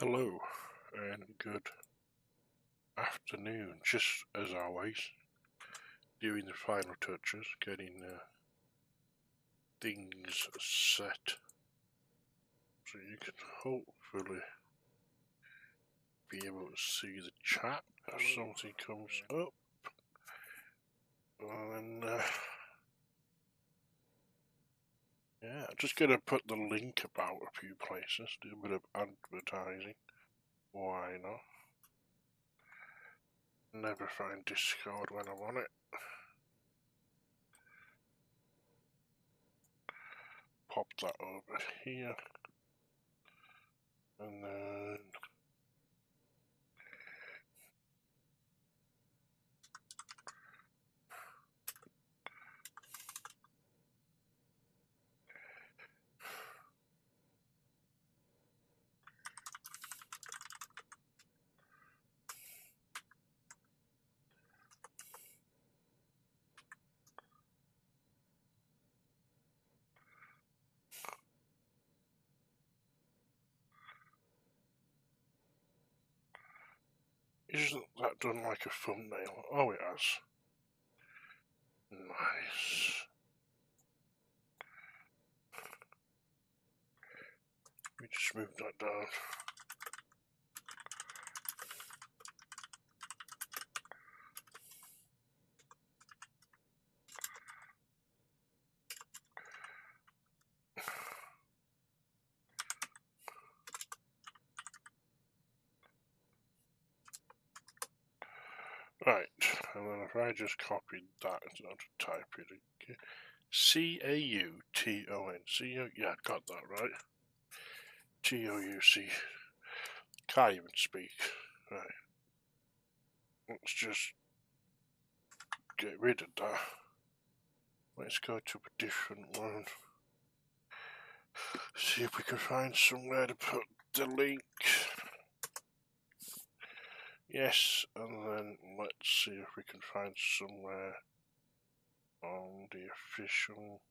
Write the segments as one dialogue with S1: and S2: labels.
S1: Hello and good afternoon. Just as always, doing the final touches, getting things set so you can hopefully be able to see the chat if something comes up. And yeah, I'm just gonna put the link about a few places, do a bit of advertising. Why not? Never find Discord when I want it. Pop that over here. And then isn't that done like a thumbnail? Oh, it has. Nice. We just moved that down. Right, and then if I just copied that instead of type it again. C-A-U-T-O-N. Yeah, got that right. T-O-U-C. Can't even speak. Right. Let's just get rid of that. Let's go to a different one. See if we can find somewhere to put the link. Yes, and then let's see if we can find somewhere on the official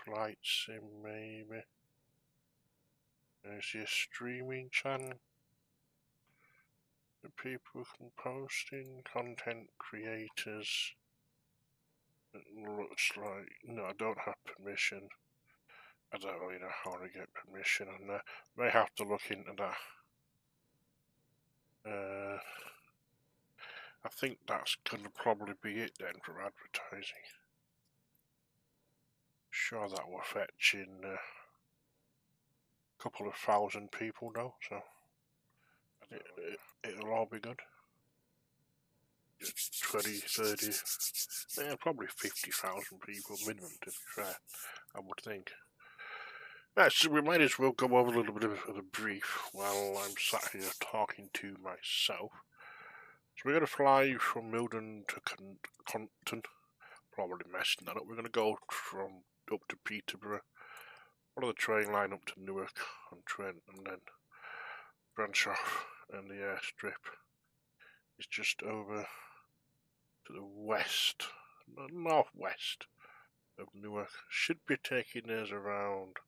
S1: flight sim, maybe. There's your streaming channel that people can post in, content creators. It looks like, no, I don't have permission. I don't really know how to get permission on that. May have to look into that. I think that's gonna probably be it then for advertising. Sure, that will fetch in a couple of thousand people now, so it'll all be good. 20, 30, yeah, probably 50,000 people minimum, to be fair, I would think. Right, so we might as well go over a little bit of a brief while I'm sat here talking to myself. So we're going to fly from Milden to Caunton. Probably messing that up. We're going to go from up to Peterborough, follow the train line up to Newark on Trent, and then branch off, and the airstrip is just over to the west, northwest of Newark. Should be taking us around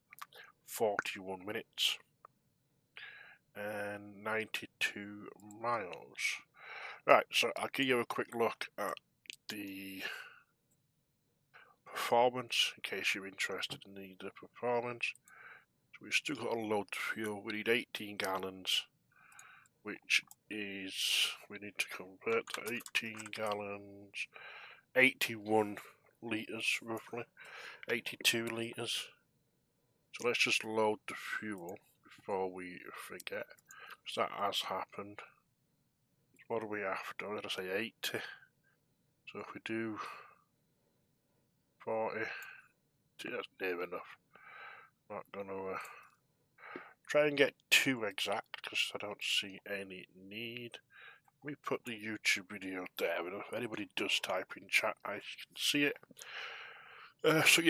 S1: 41 minutes and 92 miles. Right, so I'll give you a quick look at the performance in case you're interested in the performance. So we've still got a load of fuel. We need 18 gallons, which is, we need to convert to 18 gallons, 81 litres roughly, 82 litres. So let's just load the fuel before we forget, because that has happened. What are we after? What did I say, 80? So if we do 40, that's near enough. Not gonna try and get too exact, because I don't see any need. Let me put the YouTube video there, and if anybody does type in chat, I can see it. So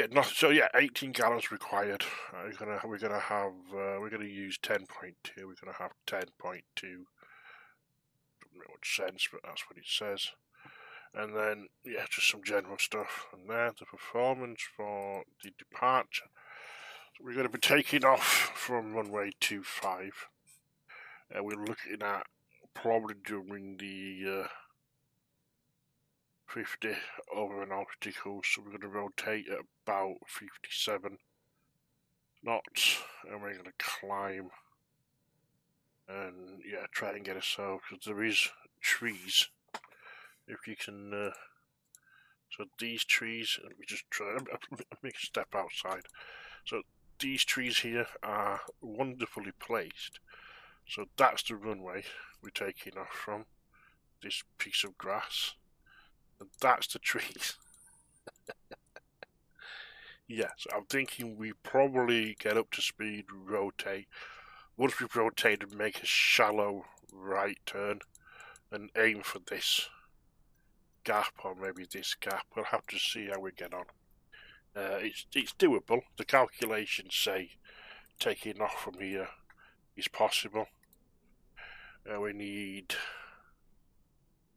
S1: yeah, 18 gallons required. We're gonna use 10.2. We're gonna have 10.2. Doesn't make much sense, but that's what it says. And then yeah, just some general stuff. And then the performance for the departure. So we're gonna be taking off from runway 25. We're looking at probably doing the 50 over an obstacle, so we're going to rotate at about 57 knots, and we're going to climb and yeah, try and get ourselves, because there is trees. If you can, so these trees, let me just try, make a step outside. So these trees here are wonderfully placed. So that's the runway we're taking off from, this piece of grass. And that's the trees. Yeah, so I'm thinking we probably get up to speed, rotate. Once we've rotated, make a shallow right turn and aim for this gap, or maybe this gap. We'll have to see how we get on. It's doable. The calculations say taking off from here is possible. We need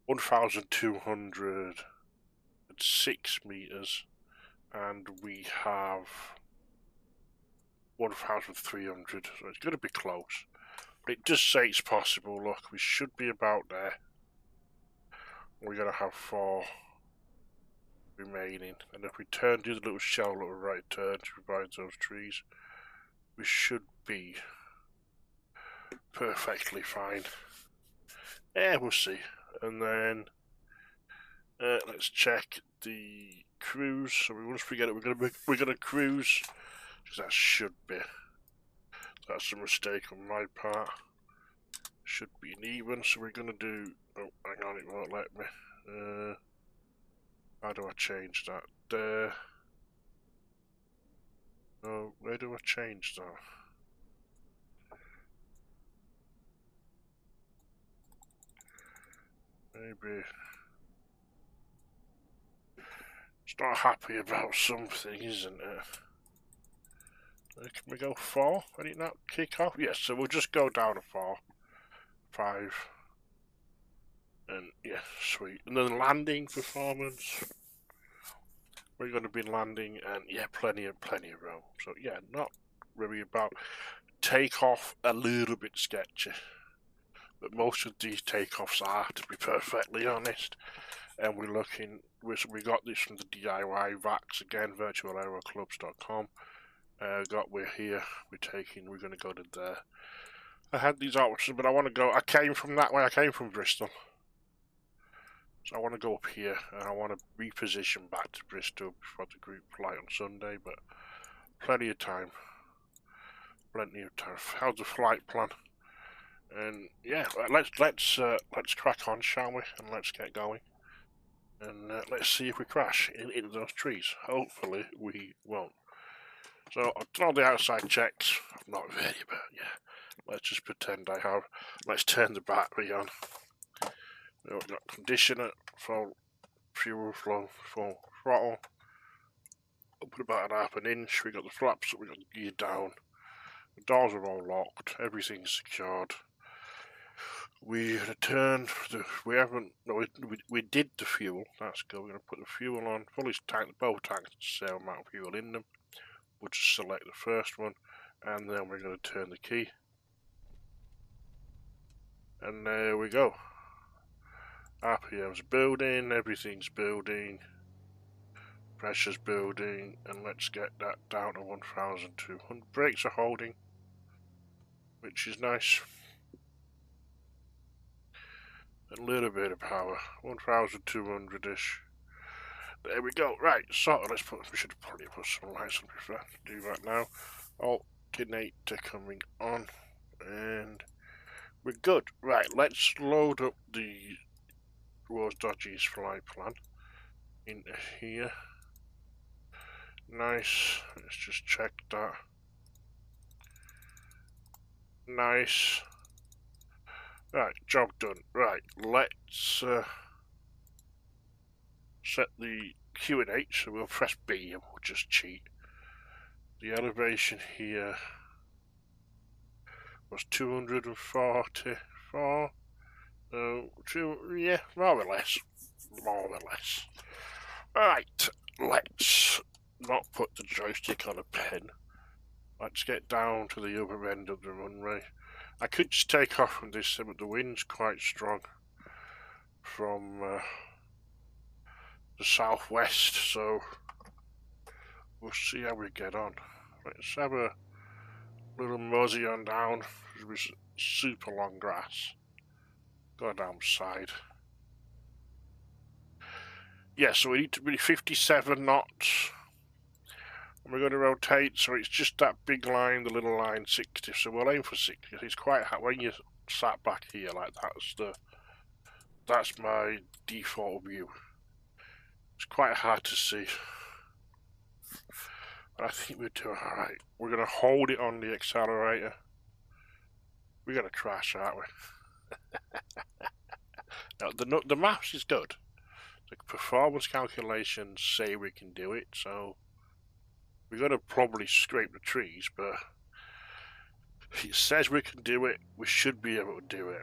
S1: 1,206 meters, and we have 1,300, so it's going to be close. But it does say it's possible. Look, we should be about there. We're going to have 4 remaining, and if we do the little shallow little right turn to provide those trees, we should be perfectly fine. Yeah, we'll see. And then let's check the cruise. So once we get it, we're gonna cruise, because that should be. That's a mistake on my part. Should be an even. So we're gonna do. Oh, hang on, it won't let me. How do I change that? Oh, where do I change that? Maybe it's not happy about something, isn't it? Can we go 4? Did it not kick off? Yes, so we'll just go down to 4. 5. And yeah, sweet. And then landing performance. We're going to be landing, and yeah, plenty of room. So yeah, not really about takeoff. A little bit sketchy, but most of these takeoffs are, to be perfectly honest. And we're looking. We got this from the DIY VAX again, virtualaeroclubs.com. We're here. We're going to go to there. I had these options, but I want to go. I came from that way. I came from Bristol. So I want to go up here, and I want to reposition back to Bristol before the group flight on Sunday, but plenty of time. Plenty of time. How's the flight plan? And yeah, let's crack on, shall we? And let's get going. And let's see if we crash into those trees. Hopefully we won't. So I've done all the outside checks. Not really, but yeah. Let's just pretend I have. Let's turn the battery on. We've got conditioner, full fuel flow, full throttle. Up at about an inch. We got the flaps up, we got the gear down. The doors are all locked. Everything's secured. We returned. We haven't. No, we did the fuel. That's good. We're gonna put the fuel on. Fully tanked. Both tanks the same amount of fuel in them. We'll just select the first one, and then we're gonna turn the key. And there we go. RPM's building, everything's building, pressure's building, and let's get that down to 1,200. Brakes are holding, which is nice. A little bit of power, 1,200-ish. There we go. Right, so we should probably put some lights on before I do that now. Alternator coming on, and we're good. Right, let's load up the Rose Dodgy's flight plan into here. Nice. Let's just check that. Nice. Right, job done. Right, let's set the QNH, so we'll press B and we'll just cheat. The elevation here was 244. Yeah, more or less. Right, let's not put the joystick on a pen. Let's get down to the other end of the runway. I could just take off from this, but the wind's quite strong from the southwest, so we'll see how we get on. Let's have a little mosey on down. It was super long grass. Go down side. Yeah, so we need to be 57 knots. And we're going to rotate, so it's just that big line, the little line, 60. So we'll aim for 60. It's quite hard when you sat back here like that's my default view. It's quite hard to see. But I think we're doing alright. We're going to hold it on the accelerator. We're going to crash, aren't we? Now, the maths is good. The performance calculations say we can do it, so we're going to probably scrape the trees, but it says we can do it. We should be able to do it.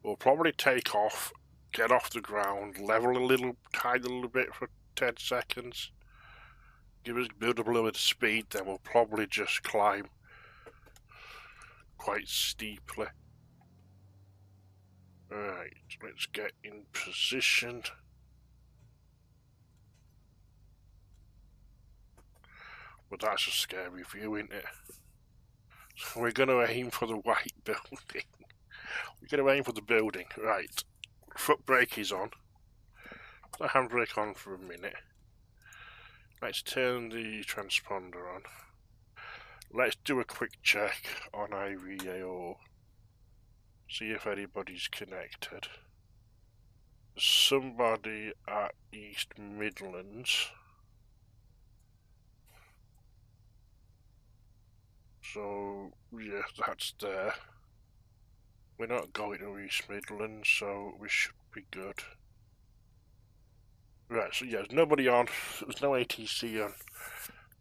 S1: We'll probably take off, get off the ground, level a little, tiny little bit for 10 seconds, build up a little bit of speed, then we'll probably just climb quite steeply. Alright, let's get in position. But that's a scary view, isn't it? So we're going to aim for the white building. We're going to aim for the building. Right. Foot brake is on. The handbrake on for a minute. Let's turn the transponder on. Let's do a quick check on IVAO. See if anybody's connected. There's somebody at East Midlands. So, yeah, that's there. We're not going to East Midlands, so we should be good. Right, so yeah, there's nobody on. There's no ATC on.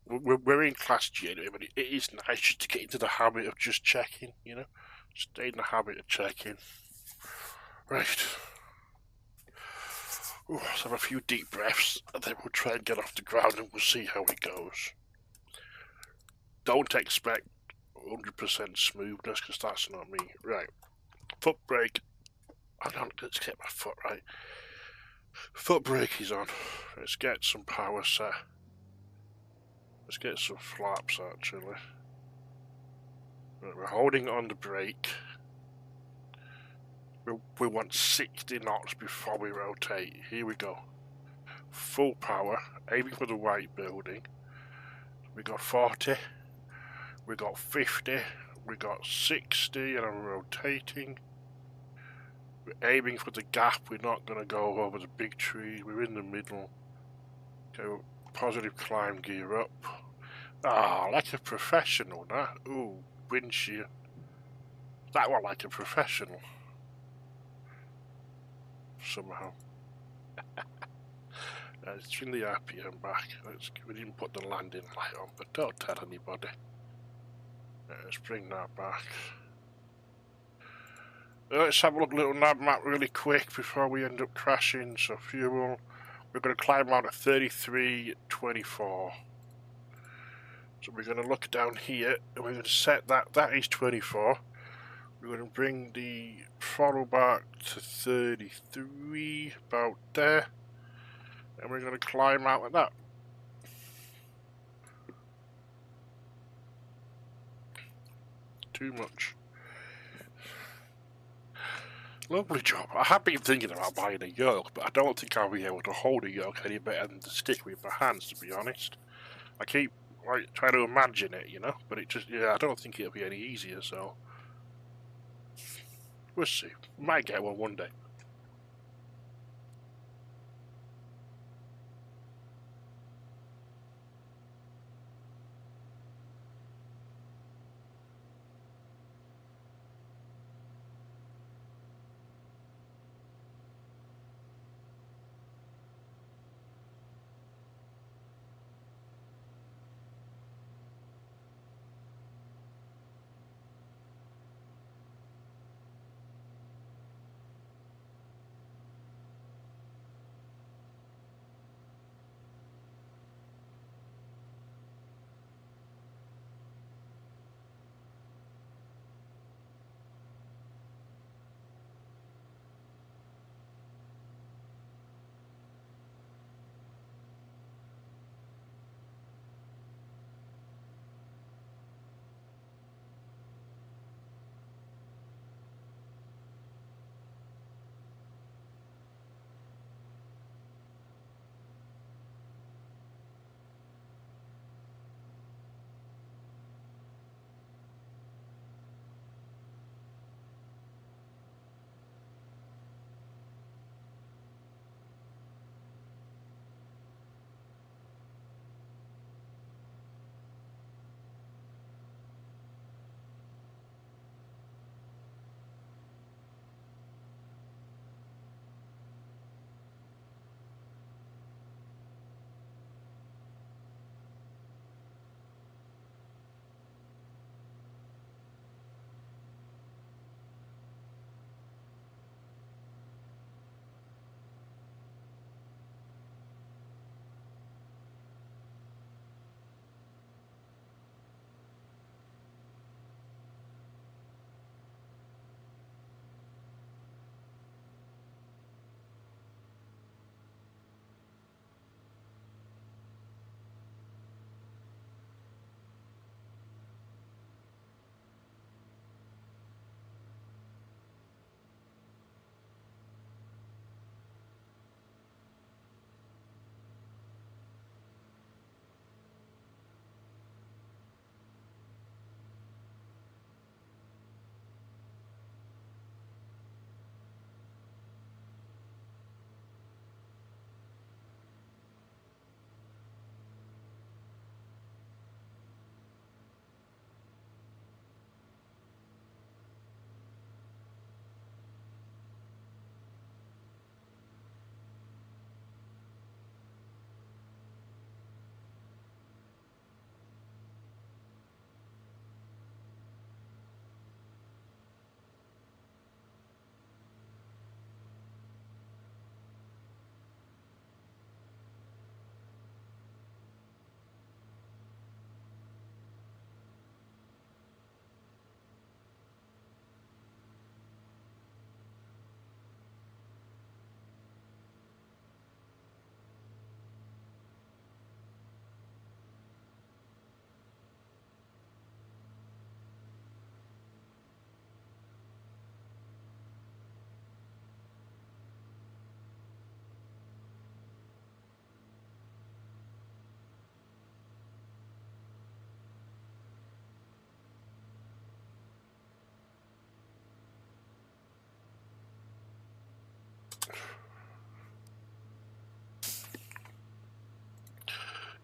S1: We're in Class G anyway, but it is nice just to get into the habit of just checking, you know? Stay in the habit of checking. Right. Ooh, let's have a few deep breaths, and then we'll try and get off the ground and we'll see how it goes. Don't expect 100% smoothness, because that's not me. Right. Foot brake. Let's get my foot right. Foot brake is on. Let's get some power set. Let's get some flaps actually. Right, we're holding on the brake. We want 60 knots before we rotate. Here we go. Full power, aiming for the white building. We got 40. We got 50. We got 60, and I'm rotating. We're aiming for the gap. We're not going to go over the big tree. We're in the middle. Go positive climb gear up. Ah, like a professional, nah. Ooh, wind shear. That one like a professional. Somehow. Let's trim the RPM back. We didn't put the landing light on, but don't tell anybody. Let's bring that back. Let's have a look at a little nav map really quick before we end up crashing. So fuel, we're going to climb out at 33.24. So we're going to look down here and we're going to set that is 24. We're going to bring the throttle back to 33, about there. And we're going to climb out at that. Too much. Lovely job. I have been thinking about buying a yoke, but I don't think I'll be able to hold a yoke any better than the stick with my hands, to be honest. I keep trying to imagine it, you know, but it just, yeah, I don't think it'll be any easier, so we'll see. Might get one day.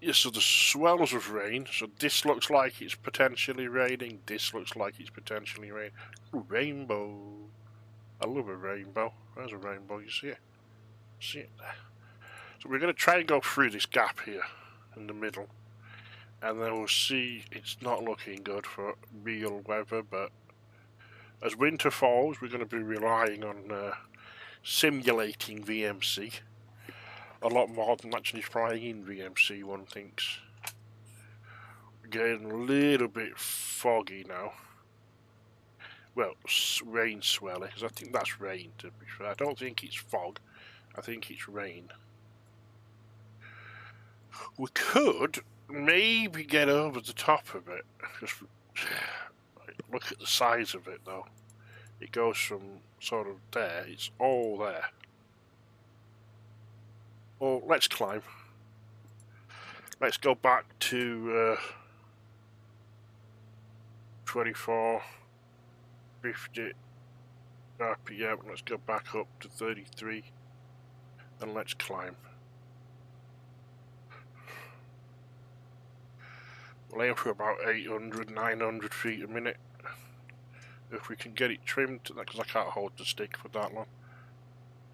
S1: Yeah, so the swells of rain. So this looks like it's potentially raining. This looks like it's potentially raining. Ooh, rainbow. I love a rainbow. There's a rainbow, you see it? See it there? So we're going to try and go through this gap here in the middle. And then we'll see it's not looking good for real weather, but as winter falls, we're going to be relying on simulating VMC. A lot more than actually flying in VMC, one thinks. Getting a little bit foggy now. Well, rain swelling, because I think that's rain, to be fair. I don't think it's fog, I think it's rain. We could maybe get over the top of it. Just look at the size of it, though. It goes from sort of there, it's all there. Well, let's climb. Let's go back to 24, 50 RPM. Let's go back up to 33 and let's climb. We'll aim for about 800, 900 feet a minute. If we can get it trimmed, because I can't hold the stick for that long.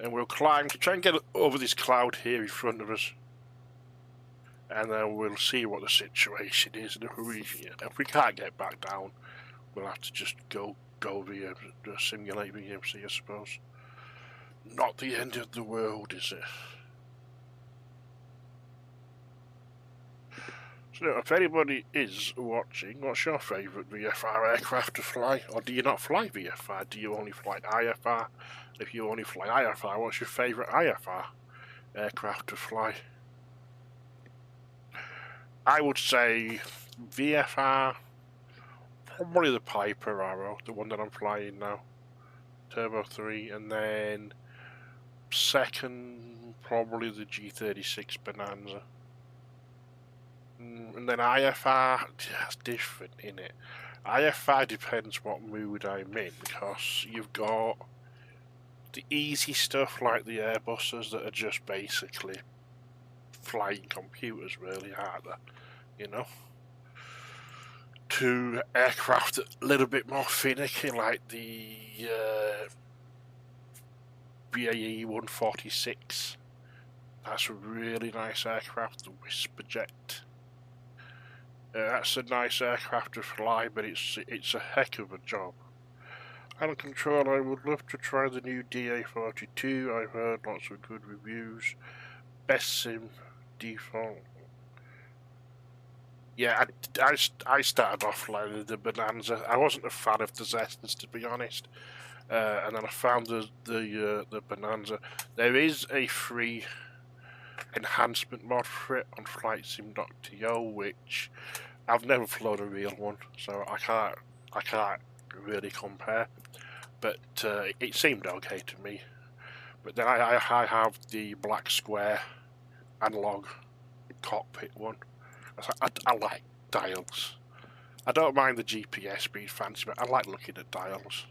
S1: And we'll climb to try and get over this cloud here in front of us. And then we'll see what the situation is. And if we can't get back down, we'll have to just go via simulate VMC, I suppose. Not the end of the world, is it? So if anybody is watching, what's your favourite VFR aircraft to fly? Or do you not fly VFR? Do you only fly IFR? If you only fly IFR, what's your favourite IFR aircraft to fly? I would say VFR, probably the Piper Arrow, the one that I'm flying now, Turbo 3, and then second, probably the G36 Bonanza. And then IFR, that's different, innit? IFR depends what mood I'm in, because you've got the easy stuff like the Airbuses that are just basically flying computers, really, aren't they? You know? To aircraft a little bit more finicky, like the BAE 146. That's a really nice aircraft, the Whisper Jet. That's a nice aircraft to fly, but it's a heck of a job. And control, I would love to try the new DA42. I've heard lots of good reviews. Best sim default. Yeah, I started off flying the Bonanza. I wasn't a fan of the Cessnas, to be honest. And then I found the Bonanza. There is a free enhancement mod for it on flightsim.to, which I've never flown a real one, so I can't really compare. But it seemed okay to me. But then I have the black square analog cockpit one. I like dials. I don't mind the GPS being fancy, but I like looking at dials.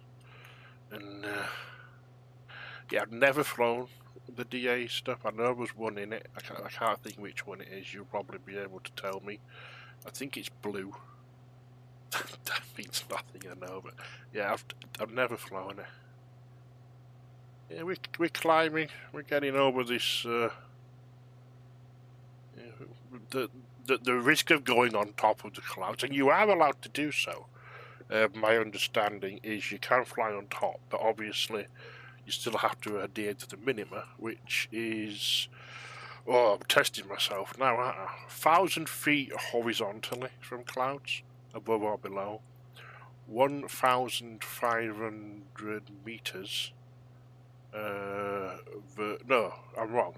S1: And yeah, I've never flown the DA stuff. I know there was one in it. I can't think which one it is. You'll probably be able to tell me. I think it's blue. That means nothing, I know, but yeah, I've never flown it. Yeah, we're climbing. We're getting over this. The risk of going on top of the clouds, and you are allowed to do so. My understanding is you can fly on top, but obviously you still have to adhere to the minima, which is, oh, I'm testing myself now, 1,000 feet horizontally from clouds, above or below, 1,500 meters, no, I'm wrong,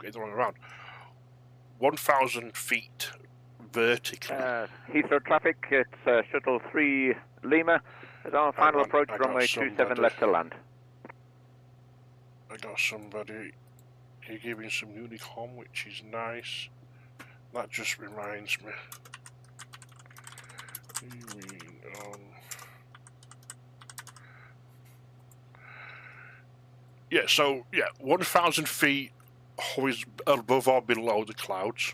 S1: it's the wrong around, 1,000 feet vertically.
S2: Heathrow traffic, it's Shuttle 3 Lima, is our final approach, runway 27 left to land.
S1: I got somebody here giving some Unicom, which is nice. That just reminds me. Yeah, so, yeah, 1,000 feet above or below the clouds.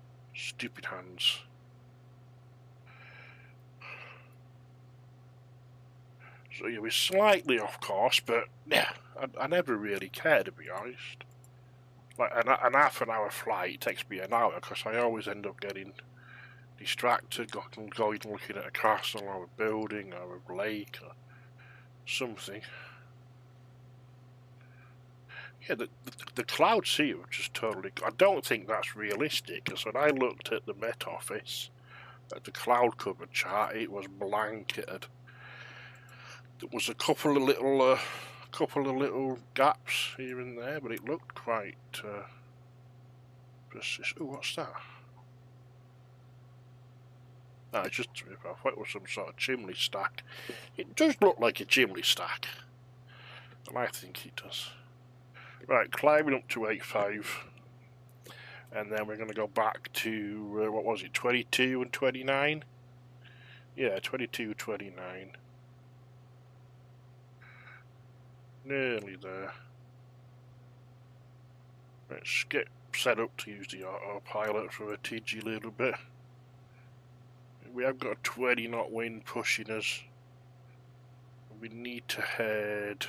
S1: Stupid hands. So yeah, we're slightly off course, but yeah, I never really care, to be honest. Like an half an hour flight takes me an hour because I always end up getting distracted, going looking at a castle or a building or a lake or something. Yeah, the clouds here are just totally... I don't think that's realistic, because when I looked at the Met Office, at the cloud cover chart, it was blanketed. There was a couple of little gaps here and there, but it looked quite persistent. Oh, what's that? No, it's just I thought it was some sort of chimney stack. It does look like a chimney stack. And I think it does. Right, climbing up to 85. And then we're going to go back to, what was it, 22 and 29? Yeah, 22, 29. Nearly there. Let's get set up to use the autopilot for a tidgy little bit. We have got a 20 knot wind pushing us. We need to head...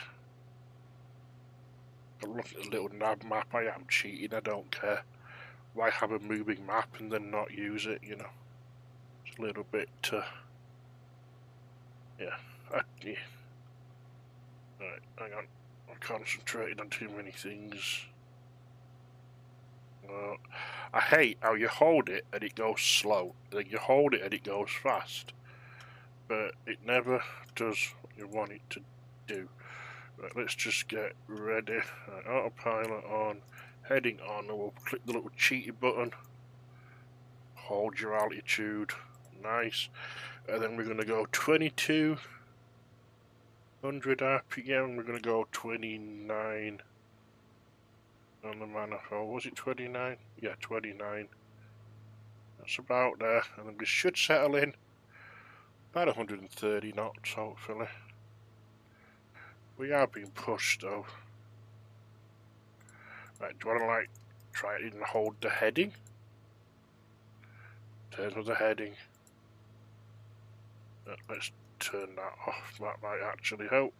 S1: I'm looking at the little nav map. I am cheating, I don't care. Why have a moving map and then not use it, you know? It's a little bit, yeah. Yeah. Right, hang on. I'm concentrating on too many things. I hate how you hold it and it goes slow. Then you hold it and it goes fast. But it never does what you want it to do. Right, let's just get ready. Right, autopilot on. Heading on, and we'll click the little cheaty button. Hold your altitude. Nice. And then we're going to go 2200 RPM. We're going to go 29 on the manifold. Was it 29? Yeah, 29. That's about there. And then we should settle in about 130 knots, hopefully. We are being pushed, though. Right, do you want to, like, try it and hold the heading? Turn with the heading. Let's turn that off. That might actually help.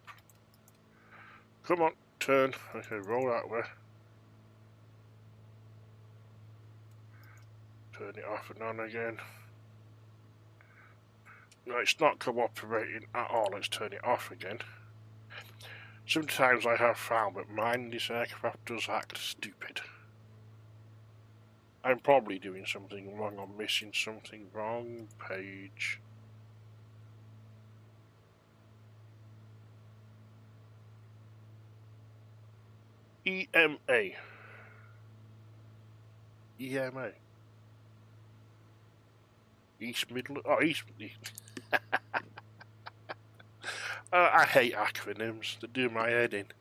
S1: Come on, turn. Okay, roll that way. Turn it off and on again. No, it's not cooperating at all. Let's turn it off again. Sometimes I have found that this aircraft does act stupid. I'm probably doing something wrong or missing something wrong. Page. EMA. EMA. East Midland. Oh, East. I hate acronyms. They do my head in.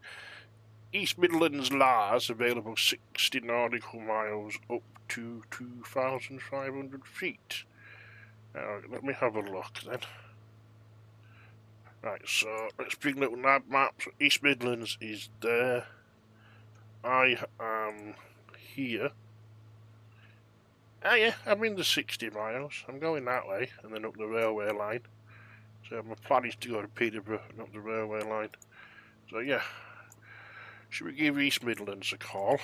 S1: East Midlands LARS available 60 nautical miles up to 2,500 feet. Let me have a look then. Right, so let's bring little nav maps. So East Midlands is there. I am here. Ah yeah, I'm in the 60 miles. I'm going that way and then up the railway line. So my plan is to go to Peterborough and up the railway line. So yeah, should we give East Midlands a call?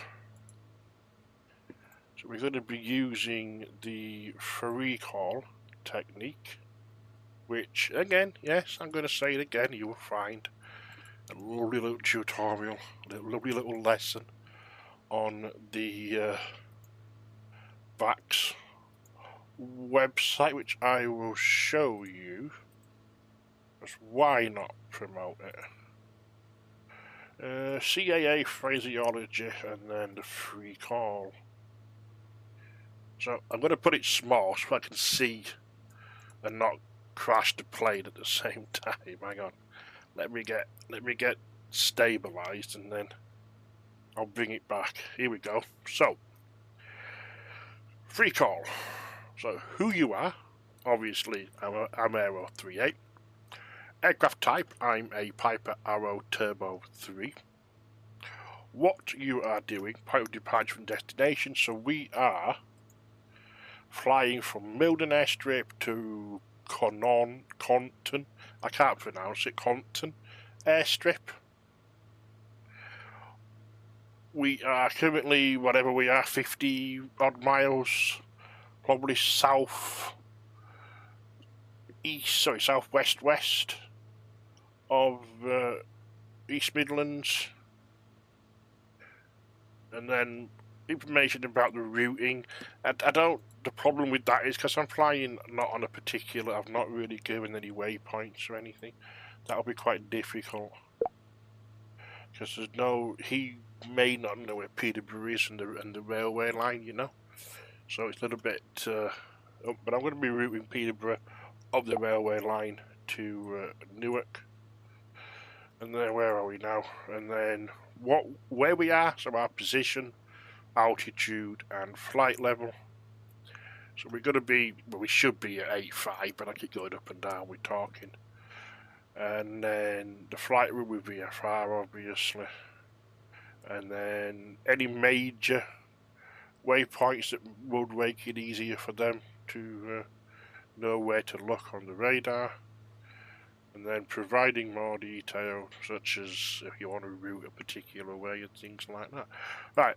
S1: So we're going to be using the free call technique, which again, yes, I'm going to say it again, you will find a lovely little tutorial, a lovely little lesson on the VAX website, which I will show you. Why not promote it? CAA phraseology and then the free call. So I'm going to put it small so I can see and not crash the plane at the same time. Hang on. Let me get stabilized and then I'll bring it back. Here we go. So free call. So who you are? Obviously I'm Aero 38. Aircraft type, I'm a Piper Arrow Turbo 3. What you are doing, point of departure from destination, so we are flying from Milden airstrip to Caunton. I can't pronounce it. Caunton airstrip. We are currently, whatever we are, 50 odd miles, probably southwest west of East Midlands. And then information about the routing. I don't. The problem with that is because I'm flying not on a particular. I've not really given any waypoints or anything. That'll be quite difficult because there's no. He may not know where Peterborough is and the railway line, you know. So it's a little bit. But I'm going to be routing Peterborough up the railway line to Newark. And then where are we now? And then where we are, so our position, altitude, and flight level. So we're going to be, well, we should be at 8.5, but I keep going up and down. We're talking, and then the flight route with VFR, obviously, and then any major waypoints that would make it easier for them to know where to look on the radar. And then providing more detail, such as if you want to route a particular way and things like that. Right,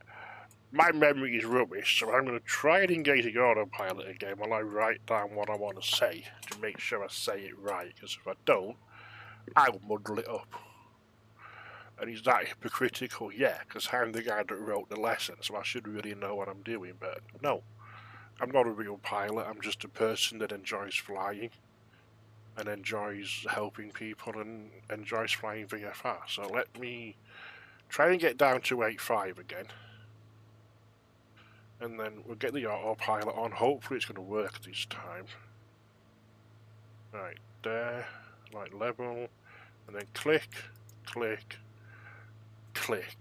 S1: my memory is rubbish, so I'm going to try and engage the autopilot again while I write down what I want to say to make sure I say it right, because if I don't, I'll muddle it up. And is that hypocritical? Yeah, because I'm the guy that wrote the lesson, so I should really know what I'm doing, but no. I'm not a real pilot, I'm just a person that enjoys flying and enjoys helping people and enjoys flying VFR. So let me try and get down to 8.5 again. And then we'll get the autopilot on. Hopefully it's going to work this time. Right, there. Light level. And then click, click, click.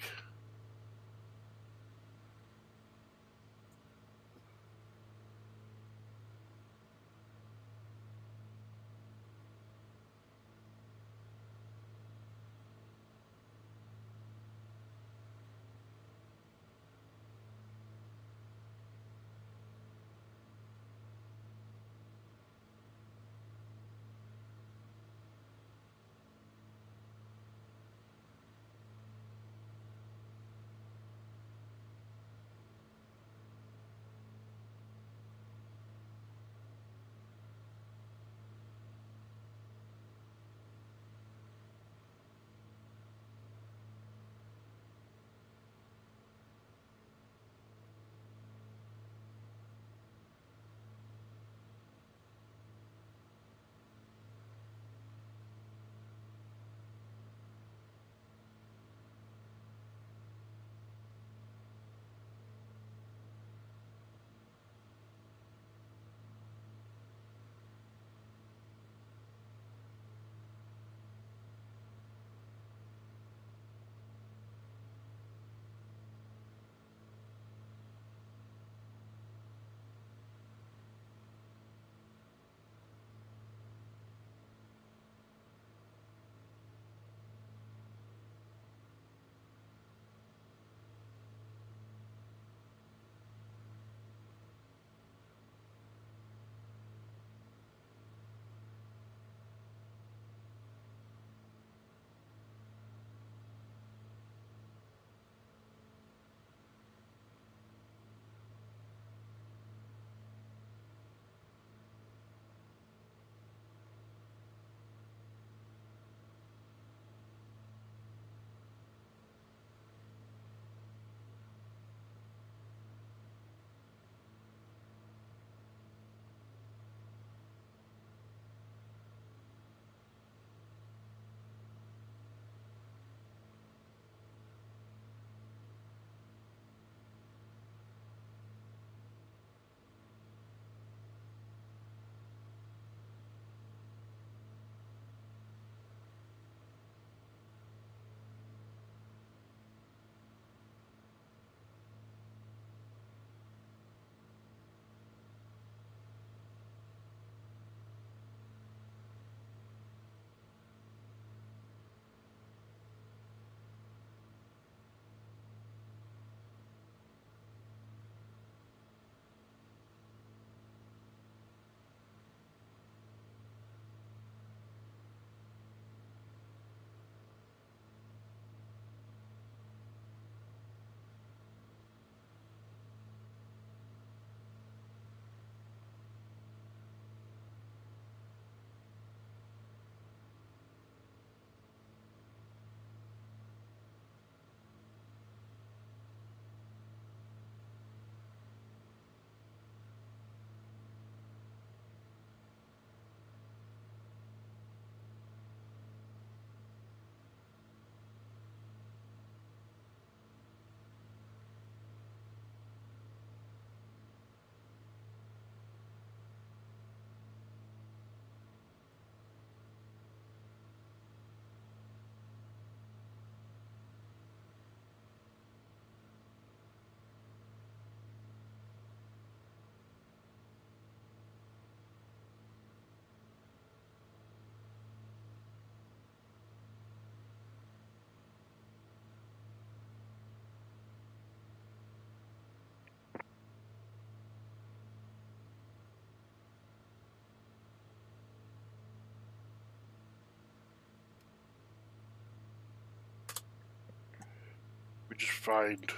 S1: just find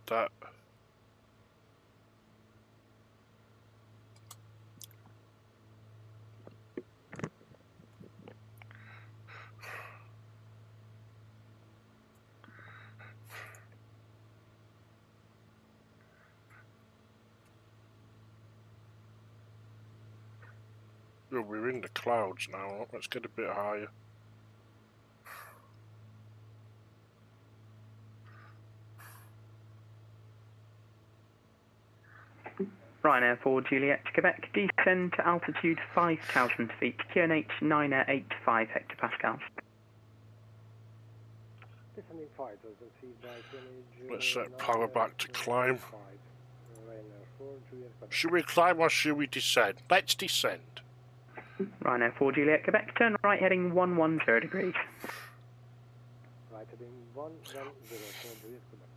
S1: that. Oh, we're in the clouds now. Let's get a bit higher.
S3: Ryanair 4 Juliet, Quebec, descend to altitude 5,000 feet, QNH 985 hectopascals.
S4: Descending 5,000 feet by QNH.
S1: Let's set power back to climb. Should we climb or should we descend? Let's descend.
S3: Ryanair 4 Juliet, Quebec, turn right heading 110 degrees.
S4: Right heading 110, 4 Juliet, Quebec.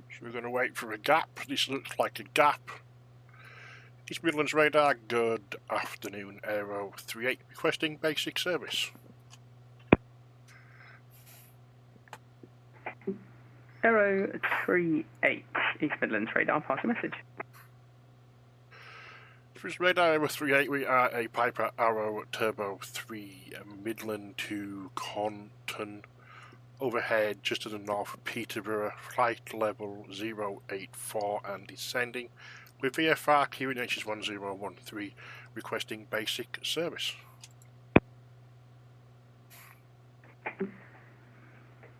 S1: So we're going to wait for a gap. This looks like a gap. East Midlands radar, good afternoon, Aero 38, requesting basic service.
S3: Aero 38, East Midlands radar, pass a message.
S1: East radar, Aero 38, we are a Piper Arrow Turbo 3, Midland to Caunton, overhead just to the north of Peterborough, flight level 084 and descending, with VFR QNH is 1013, requesting basic service.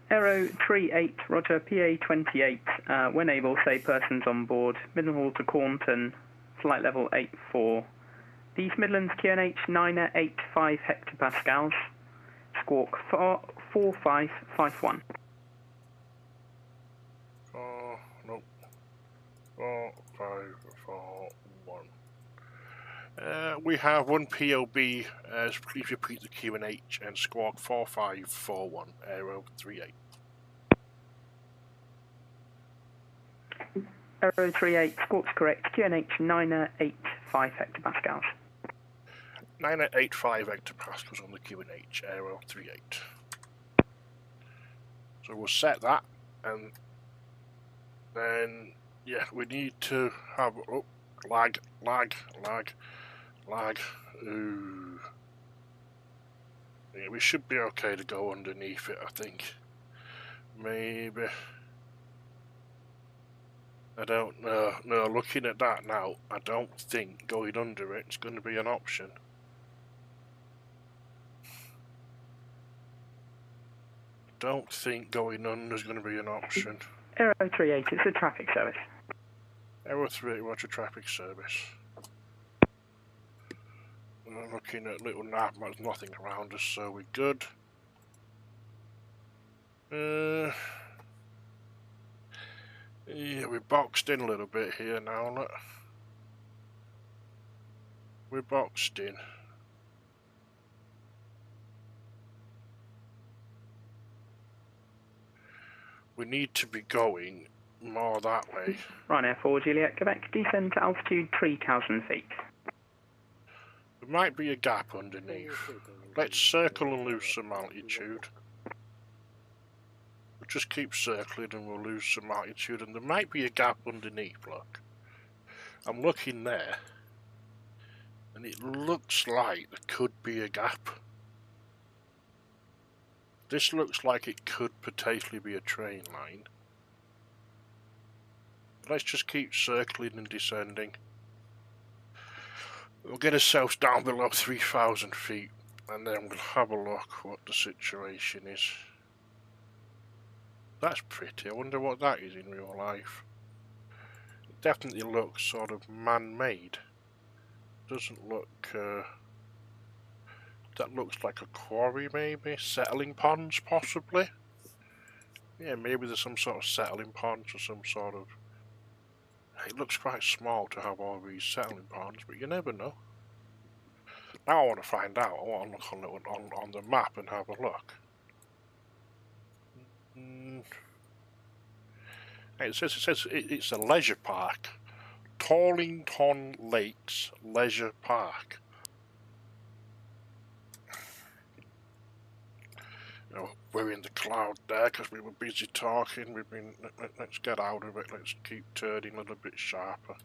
S3: Aero 38, roger, PA28, when able, say persons on board, Middenhall to Caunton, flight level 84. East Midlands QNH 985 hectopascals, squawk 4551.
S1: No. 4541. We have one POB, please repeat the QNH and squawk 4541, Aero 38.
S3: Aero 38, squawk's correct, QNH 985 hectopascals.
S1: 985 hectopascals on the QNH, Aero 38. So we'll set that, and then, yeah, we need to have, oh, lag. Ooh. Yeah, we should be okay to go underneath it, I think. Maybe. I don't know. No, looking at that now, I don't think going under it's going to be an option. Don't think going under is going to be an option.
S3: Aero 38, it's a traffic service.
S1: Aero 38, watch a traffic service. I'm looking at little nav, there's nothing around us, so we're good. Yeah, we're boxed in a little bit here now, look. We're boxed in. We need to be going more that way.
S3: Ryanair 4 Juliet, Quebec, descend to altitude 3,000 feet.
S1: There might be a gap underneath. Let's circle and lose some altitude. We'll just keep circling and we'll lose some altitude, and there might be a gap underneath, look. I'm looking there, and it looks like there could be a gap. This looks like it could potentially be a train line. Let's just keep circling and descending. We'll get ourselves down below 3,000 feet, and then we'll have a look what the situation is. That's pretty. I wonder what that is in real life. It definitely looks sort of man-made. Doesn't look... that looks like a quarry, maybe? Settling ponds, possibly? Yeah, maybe there's some sort of settling ponds or some sort of... It looks quite small to have all these settling ponds, but you never know. Now I want to find out. I want to look on the map and have a look. It says it's a leisure park. Torlington Lakes Leisure Park. know, we're in the cloud there because we were busy talking. We've been. Let's get out of it. Let's keep turning a little bit sharper.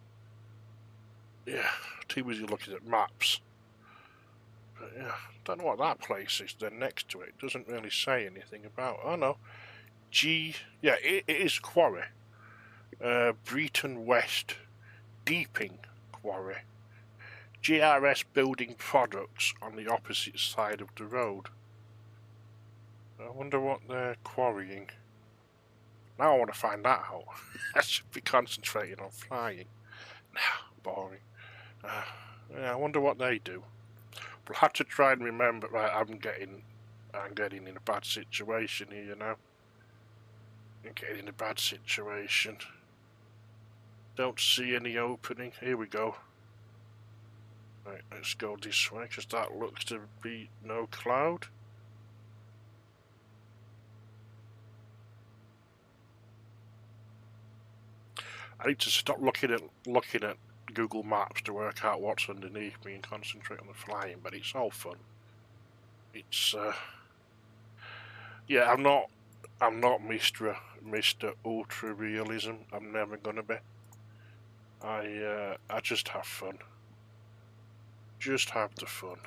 S1: Yeah, too busy looking at maps. But yeah, don't know what that place is. Then next to it, it doesn't really say anything about. Oh no, yeah, it is quarry. Breton West Deeping Quarry. GRS Building Products on the opposite side of the road. I wonder what they're quarrying. Now I want to find that out. I should be concentrating on flying. Boring. Yeah, I wonder what they do. We'll have to try and remember. Right, I'm getting in a bad situation here, you know. I'm getting in a bad situation. Don't see any opening. Here we go. Right, let's go this way, because that looks to be no cloud. I need to stop looking at Google Maps to work out what's underneath me and concentrate on the flying, but it's all fun. It's yeah, I'm not Mr. Ultra Realism. I'm never gonna be. I just have fun. Just have the fun.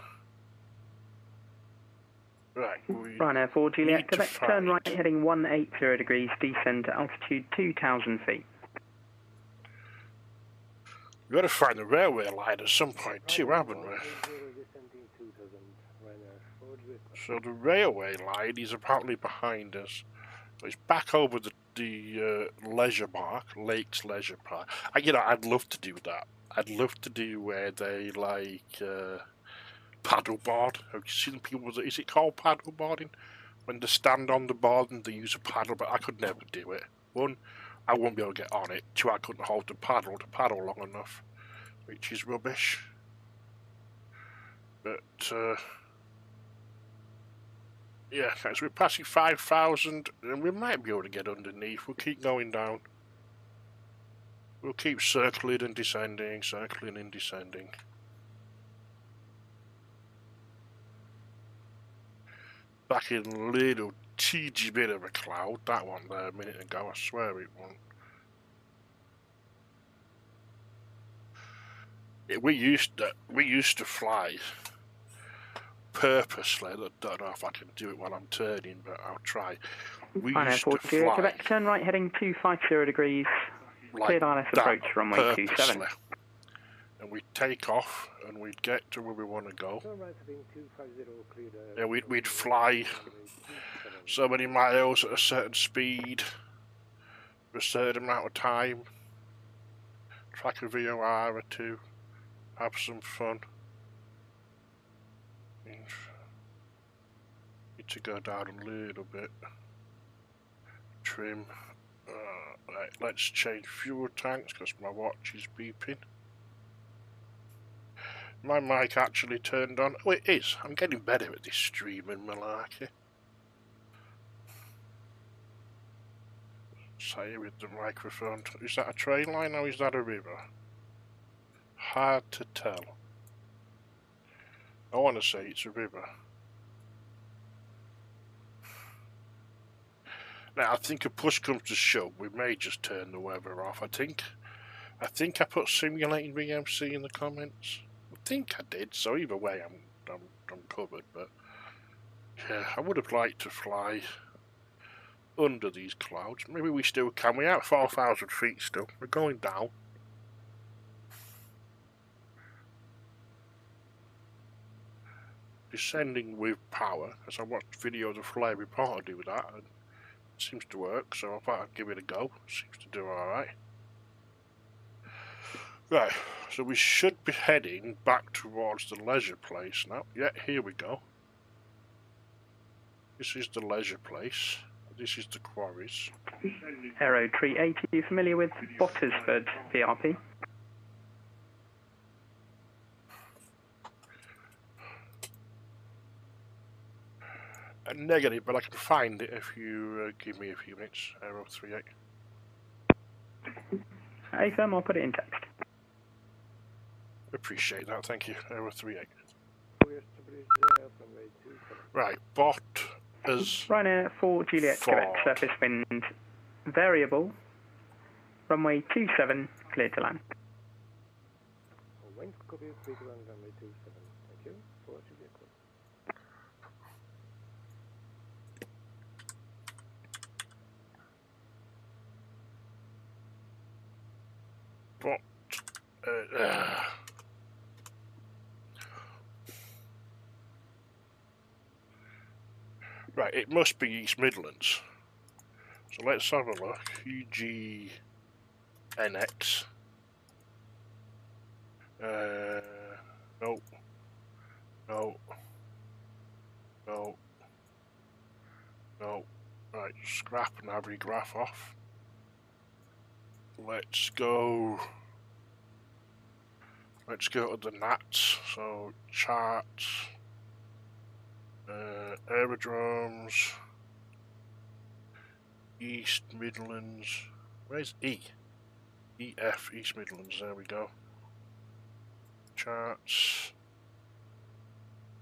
S1: Right.
S3: Ryanair 4 Juliet, Quebec, turn right heading 180 degrees, descend to altitude 2,000 feet.
S1: We've got to find the railway line at some point too, haven't we? So the railway line is apparently behind us. It's back over the leisure park, Lakes Leisure Park. You know, I'd love to do that. I'd love to do where they like paddleboard. Have you seen people? Is it called paddleboarding? When they stand on the board and they use a paddle, but I could never do it. One, I won't be able to get on it. Two, I couldn't hold the paddle to paddle long enough, which is rubbish. But yeah, so we're passing 5,000, and we might be able to get underneath. We'll keep going down. We'll keep circling and descending, circling and descending. Back in a little teeny bit of a cloud. That one there a minute ago, I swear it won't. We used to fly purposely. I don't know if I can do it while I'm turning, but I'll try. We used to fly.
S3: Quebec, turn right heading 250 degrees. Cleared ILS approach runway 27.
S1: And we'd take off and we'd get to where we want to go. Yeah, we'd fly so many miles at a certain speed for a certain amount of time. Track a VOR or two. Have some fun. Need to go down a little bit. Trim. Right, let's change fuel tanks because my watch is beeping. My mic actually turned on. Oh, it is. I'm getting better at this streaming malarkey. Say with the microphone. Is that a train line or is that a river? Hard to tell. I want to say it's a river. Now, I think if push comes to shove, we may just turn the weather off. I think I put simulating VMC in the comments. I think I did. So either way, I'm covered. But yeah, I would have liked to fly under these clouds. Maybe we still can. We're at 4,000 feet still. We're going down. Descending with power, as I watched videos of Fly Reporter do that, and it seems to work, so I thought I'd give it a go. Seems to do alright. Right, so we should be heading back towards the leisure place now. Yeah, here we go. This is the leisure place. This is the quarries.
S3: Aero 380, are you familiar with Bottersford VRP?
S1: Negative, but I can find it if you give me a few minutes. Aero 38.
S3: Hey, firm, I'll put it in text.
S1: Appreciate that, thank you. Aero 38. Right, as
S3: Ryanair 4 Juliet, Quebec, surface wind variable. Runway 27, clear to land.
S4: Wind copy, clear to land, runway 27. Thank you. 4 Juliet, Quebec.
S1: What? Right, it must be East Midlands. So let's have a look. EGNX. No. No. No. No. Right, scrap and every graph off. Let's go to the NATs. So charts, aerodromes, East Midlands. Where's E? EF, East Midlands. There we go. Charts,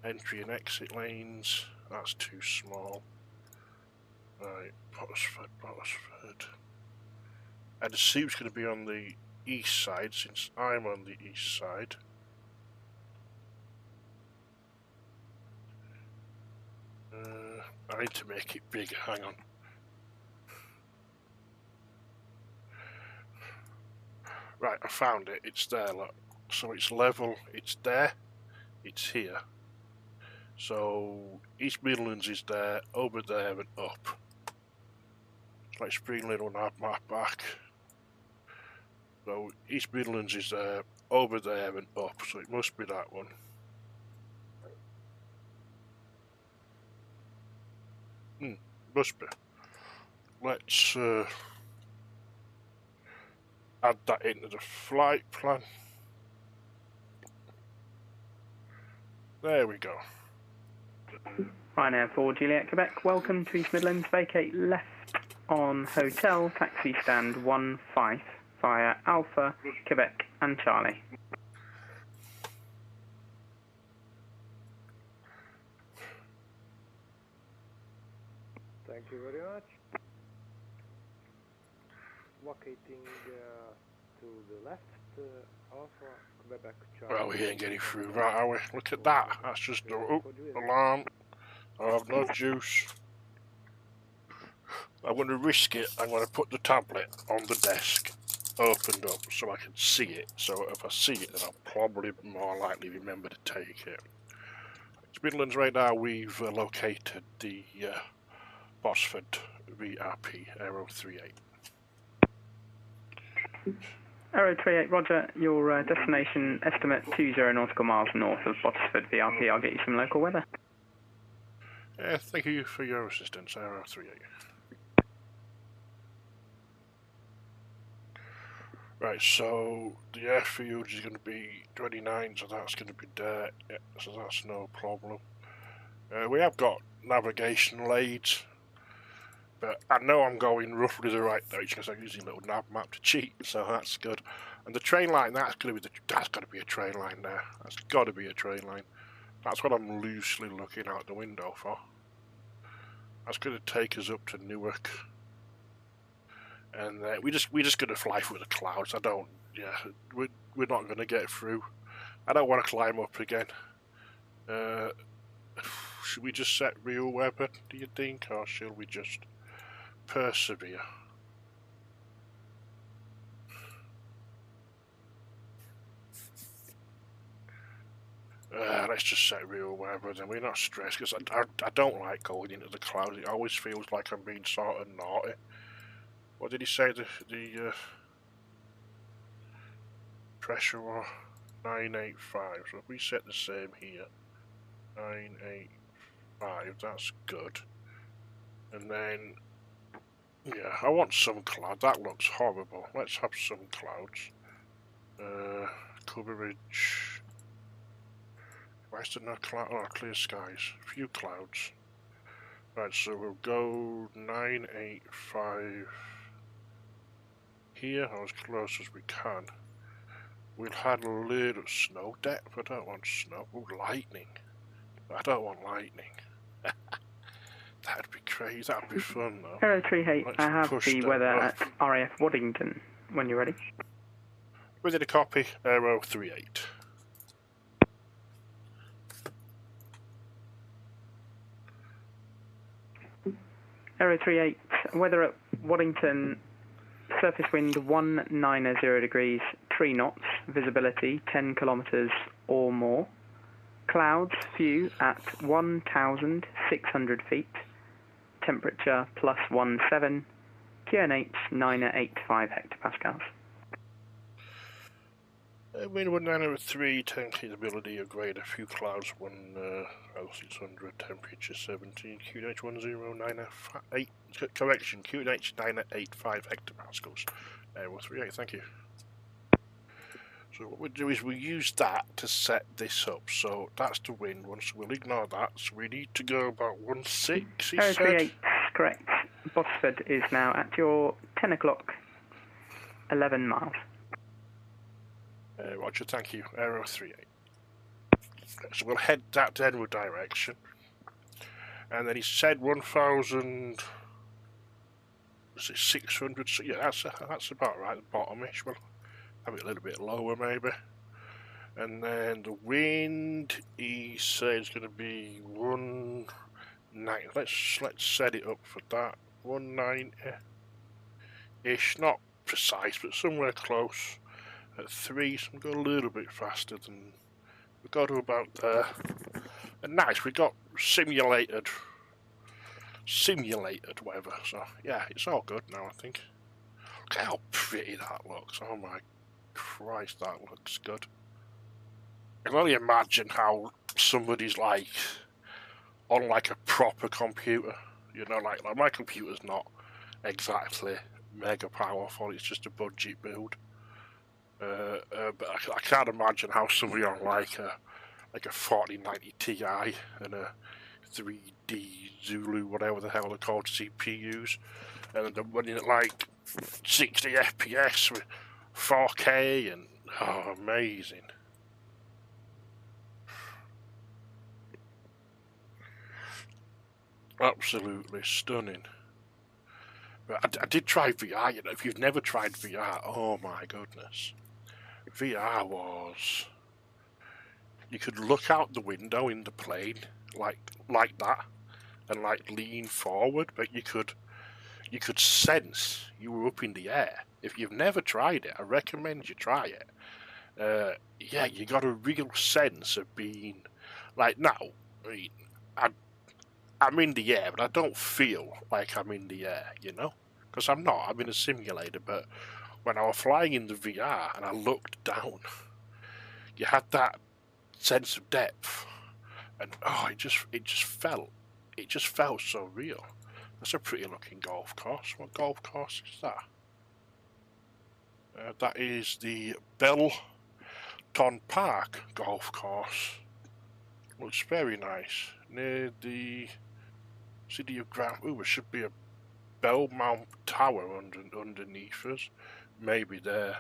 S1: entry and exit lanes. That's too small. Right, Pottersford. I'd assume it's going to be on the east side, since I'm on the east side. I need to make it bigger, hang on. Right, I found it, it's there, look. So it's level, it's there, it's here. So East Midlands is there, over there and up. Let's bring a little nav map back. So East Midlands is there, over there and up, so it must be that one. Must be. Let's add that into the flight plan. There we go.
S3: Ryanair 4 Juliet, Quebec, welcome to East Midlands. Vacate left on Hotel, taxi stand 15 via Alpha, Quebec and Charlie.
S4: Thank you very much. Locating to the left, Alpha, Quebec, Charlie.
S1: Well, we ain't getting through, right, are we? Look at that. That's just alarm. I have no juice. I'm going to risk it. I'm going to put the tablet on the desk, opened up, so I can see it. So if I see it, then I'll probably more likely remember to take it. It's Midlands right now. We've located the Bosford VRP Aero 38.
S3: Aero 38, roger. Your destination estimate 20 nautical miles north of Bosford VRP. I'll get you some local weather.
S1: Thank you for your assistance, Aero 38. Right, so the airfield is going to be 29, so that's going to be there, yeah, so that's no problem. We have got navigational aids, but I know I'm going roughly the right direction because I'm using a little nav map to cheat, so that's good. And the train line, that's got to be a train line there. That's got to be a train line. That's what I'm loosely looking out the window for. That's going to take us up to Newark. And we're just going to fly through the clouds. We're not going to get through. I don't want to climb up again. Should we just set real weather, do you think, or shall we just persevere? Let's just set real weather, then we're not stressed, because I don't like going into the clouds. It always feels like I'm being sort of naughty. What did he say? The pressure was 985. So if we set the same here, 985. That's good. And then, yeah, I want some cloud. That looks horrible. Let's have some clouds. Coverage. Why is there no cloud? Oh, clear skies. A few clouds. Right, so we'll go 985. Here, or as close as we can. We'll have a little snow depth. I don't want snow. Ooh, lightning. I don't want lightning. That'd be crazy. That'd be fun, though.
S3: Aero 38,
S1: Let's
S3: I have
S1: push
S3: the
S1: that
S3: weather
S1: up.
S3: at RAF Waddington when you're ready.
S1: Ready to copy, Aero 38.
S3: Aero 38, weather at Waddington, surface wind 190 degrees, 3 knots, visibility 10 kilometres or more. Clouds few at 1,600 feet. Temperature +17. QNH 985 hectopascals.
S1: Wind 193, 10 capability of grade, a few clouds, 1,600, temperature 17, QNH 1098, correction, QNH 985 hectopascals. Aero 38, thank you. So what we do is we use that to set this up. So that's the wind one, so we'll ignore that. So we need to go about 16, he
S3: Aero
S1: said.
S3: 38, correct. Botsford is now at your 10 o'clock, 11 miles.
S1: Roger, thank you. Aero 38. So we'll head that downward direction. And then he said 1,600. So yeah, that's about right, the bottom-ish. We'll have it a little bit lower maybe. And then the wind, he says, is going to be 190. Let's set it up for that. 190-ish, not precise, but somewhere close. At 3, so we'll go a little bit faster than we go to about there. And nice, we got simulated whatever. So yeah, it's all good now, I think. Look how pretty that looks. Oh my Christ, that looks good. I can only imagine how somebody's like on like a proper computer. You know, like my computer's not exactly mega powerful. It's just a budget build. But I can't imagine how somebody on like a 4090 Ti and a 3D Zulu, whatever the hell they're called, CPUs, and they're running at like 60 FPS with 4K and amazing. Absolutely stunning. But I did try VR, you know, if you've never tried VR, oh my goodness. VR was... You could look out the window in the plane, like that, and like lean forward, but you could sense you were up in the air. If you've never tried it, I recommend you try it. Yeah, you got a real sense of being... Like now, I mean, I'm in the air, but I don't feel like I'm in the air, you know? Because I'm not, I'm in a simulator, but when I was flying in the VR and I looked down, you had that sense of depth, and it just felt so real. That's a pretty looking golf course. What golf course is that? That is the Belton Park golf course. Looks very nice. Near the City of Grand... Ooh, there should be a Belmont Tower underneath us. Maybe there.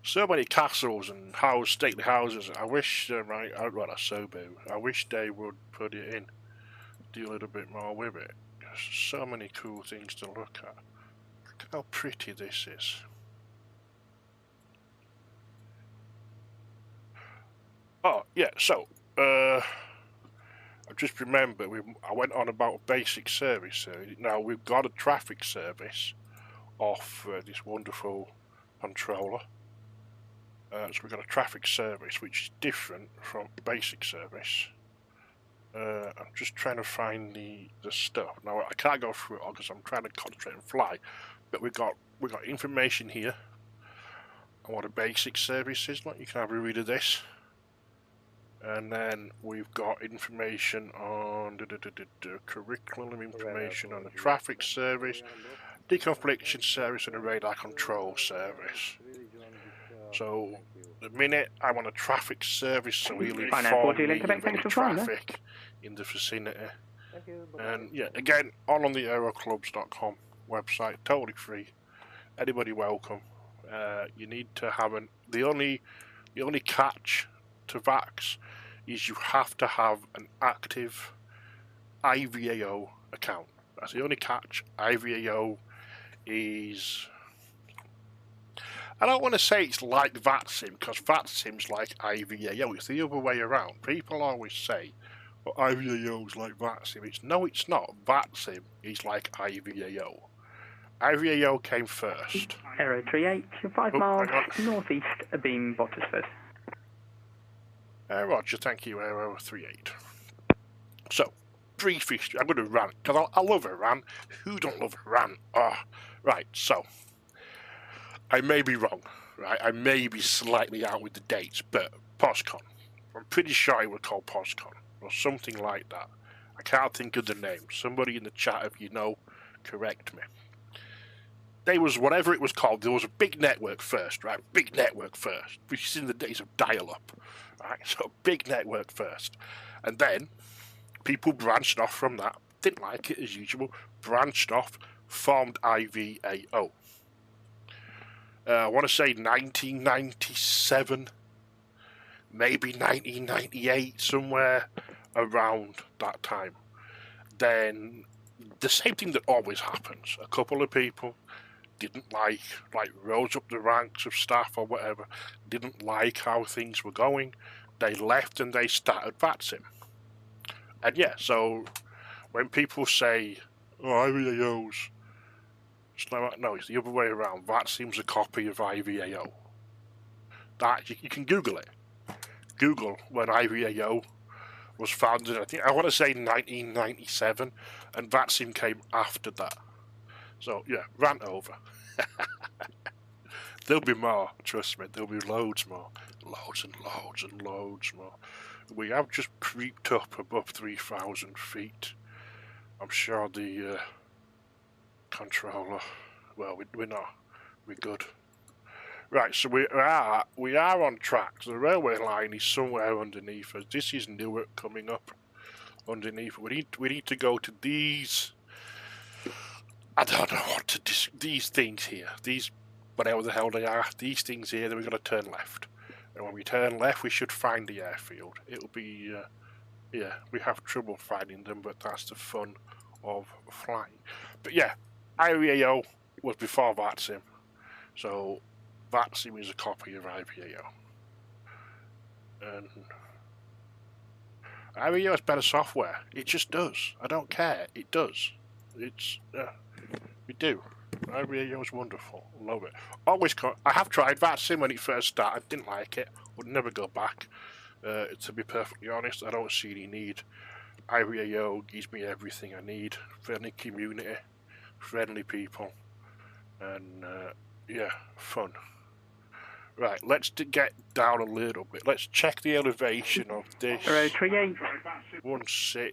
S1: So many castles and stately houses. I wish, I wish they would put it in. Do a little bit more with it. There's so many cool things to look at. Look how pretty this is. Oh, yeah, so, I just remember, I went on about basic service. Now, we've got a traffic service off this wonderful controller. So we've got a traffic service which is different from basic service. I'm just trying to find the stuff. Now, I can't go through it all because I'm trying to concentrate and fly. But we've got information here on what a basic service is. Like, you can have a read of this. And then we've got information on the curriculum information on the traffic service, deconfliction service, and a radar control service. So, the minute I want a traffic service, so we'll inform me of any traffic in the vicinity. And yeah, again, all on the aeroclubs.com website, totally free. Anybody welcome. You need to have the only catch to VAX is you have to have an active IVAO account. That's the only catch. IVAO is... I don't want to say it's like VATSIM, because VATSIM's like IVAO. It's the other way around. People always say, well, IVAO's like VATSIM. No, it's not. VATSIM is like IVAO. IVAO came first.
S3: Aero 38, you're 5 miles northeast of beam Bottisford.
S1: Roger, thank you, Aero 38. So, brief history. I'm going to rant, because I love a rant. Who don't love a rant? Right, so, I may be wrong, right? I may be slightly out with the dates, but POSCON. I'm pretty sure it was called POSCON, or something like that. I can't think of the name. Somebody in the chat, if you know, correct me. There was, whatever it was called, there was a big network first, right? Big network first, which is in the days of dial-up, right? So big network first. And then people branched off from that, didn't like it as usual, branched off, formed IVAO. I want to say 1997, maybe 1998, somewhere around that time. Then the same thing that always happens. A couple of people didn't like rose up the ranks of staff or whatever, didn't like how things were going. They left and they started VATSIM. And yeah, so when people say, oh, IVAO's, no, it's the other way around. VATSIM's a copy of IVAO. That you can Google it. Google when IVAO was founded. I want to say 1997, and VATSIM came after that. So yeah, rant over. There'll be more, trust me. There'll be loads more, loads and loads and loads more. We have just creeped up above 3,000 feet. I'm sure the controller. Well, we're not. We're good. Right, so we are on track. So the railway line is somewhere underneath us. This is Newark coming up underneath. We need to go to these. I don't know what to these things here. These, whatever the hell they are. These things here. Then we're going to turn left. And when we turn left, we should find the airfield. It'll be, yeah, we have trouble finding them, but that's the fun of flying. But yeah, IVAO was before VATSIM. So VATSIM is a copy of IVAO. And IVAO has better software. It just does. I don't care. It does. It's, we do. IVAO is wonderful. Love it. Always, I have tried VATSIM when it first started. Didn't like it. Would never go back. To be perfectly honest, I don't see any need. IVAO gives me everything I need. Friendly community, friendly people, and yeah, fun. Right, let's get down a little bit. Let's check the elevation of this.
S3: Aero 38.
S1: 16.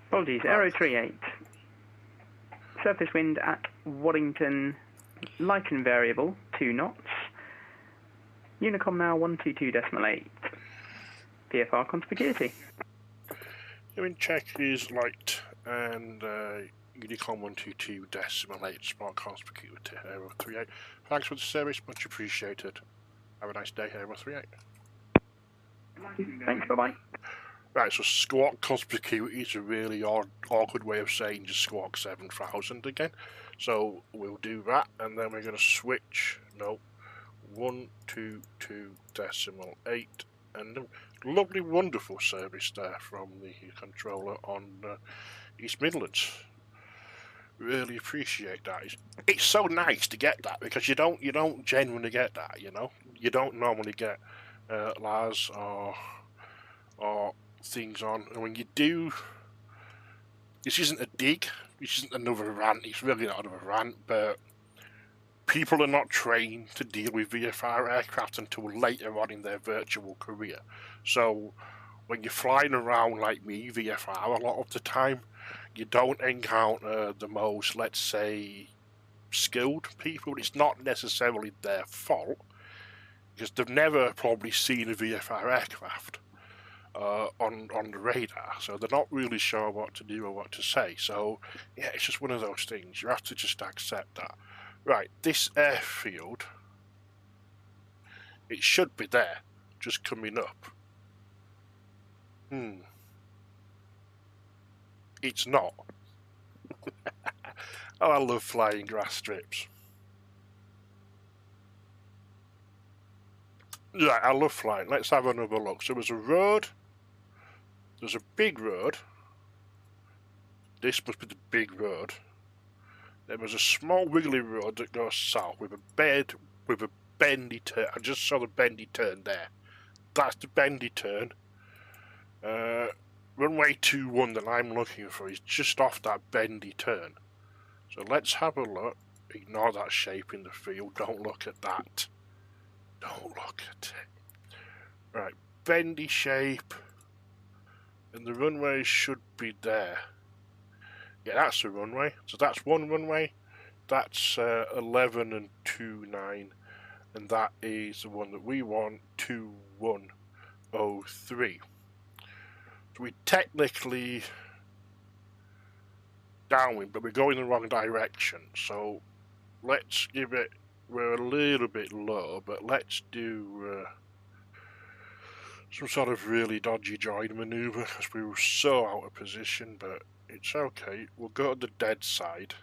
S3: Apologies, Aero 38. Surface wind at Waddington, light and variable, 2 knots. Unicom now 122.8. PFR conspicuity.
S1: Wind check is light and Unicom 122.8 smart conspicuity. Aero 38. Thanks for the service, much appreciated. Have a nice day, Aero 38.
S3: Thanks, bye bye.
S1: Right, so squawk conspicuity is a really awkward way of saying just squawk 7,000 again. So we'll do that, and then we're going to switch. No, 122.8, and lovely, wonderful service there from the controller on East Midlands. Really appreciate that. It's so nice to get that because you don't genuinely get that. You know, you don't normally get LAS or things on, and when you do, this isn't a dig, this isn't another rant, it's really not another rant, but people are not trained to deal with VFR aircraft until later on in their virtual career. So when you're flying around like me, VFR, a lot of the time, you don't encounter the most, let's say, skilled people. It's not necessarily their fault, because they've never probably seen a VFR aircraft on the radar, so they're not really sure what to do or what to say. So yeah, it's just one of those things. You have to just accept that. Right, this airfield, it should be there. just coming up. It's not. Oh, I love flying grass strips. Yeah, I love flying. Let's have another look. So there's a road. There's a big road. This must be the big road. Then there's a small wiggly road that goes south with a bendy turn. I just saw the bendy turn there. That's the bendy turn. Runway 21 that I'm looking for is just off that bendy turn. So let's have a look. Ignore that shape in the field. Don't look at that. Don't look at it. Right, bendy shape. And the runway should be there. Yeah, that's the runway. So that's one runway. That's 11 and 29. And that is the one that we want, 2103. So we technically downwind, but we're going in the wrong direction. So let's give it, we're a little bit low, but let's do some sort of really dodgy join maneuver because we were so out of position, but it's okay. We'll go to the dead side.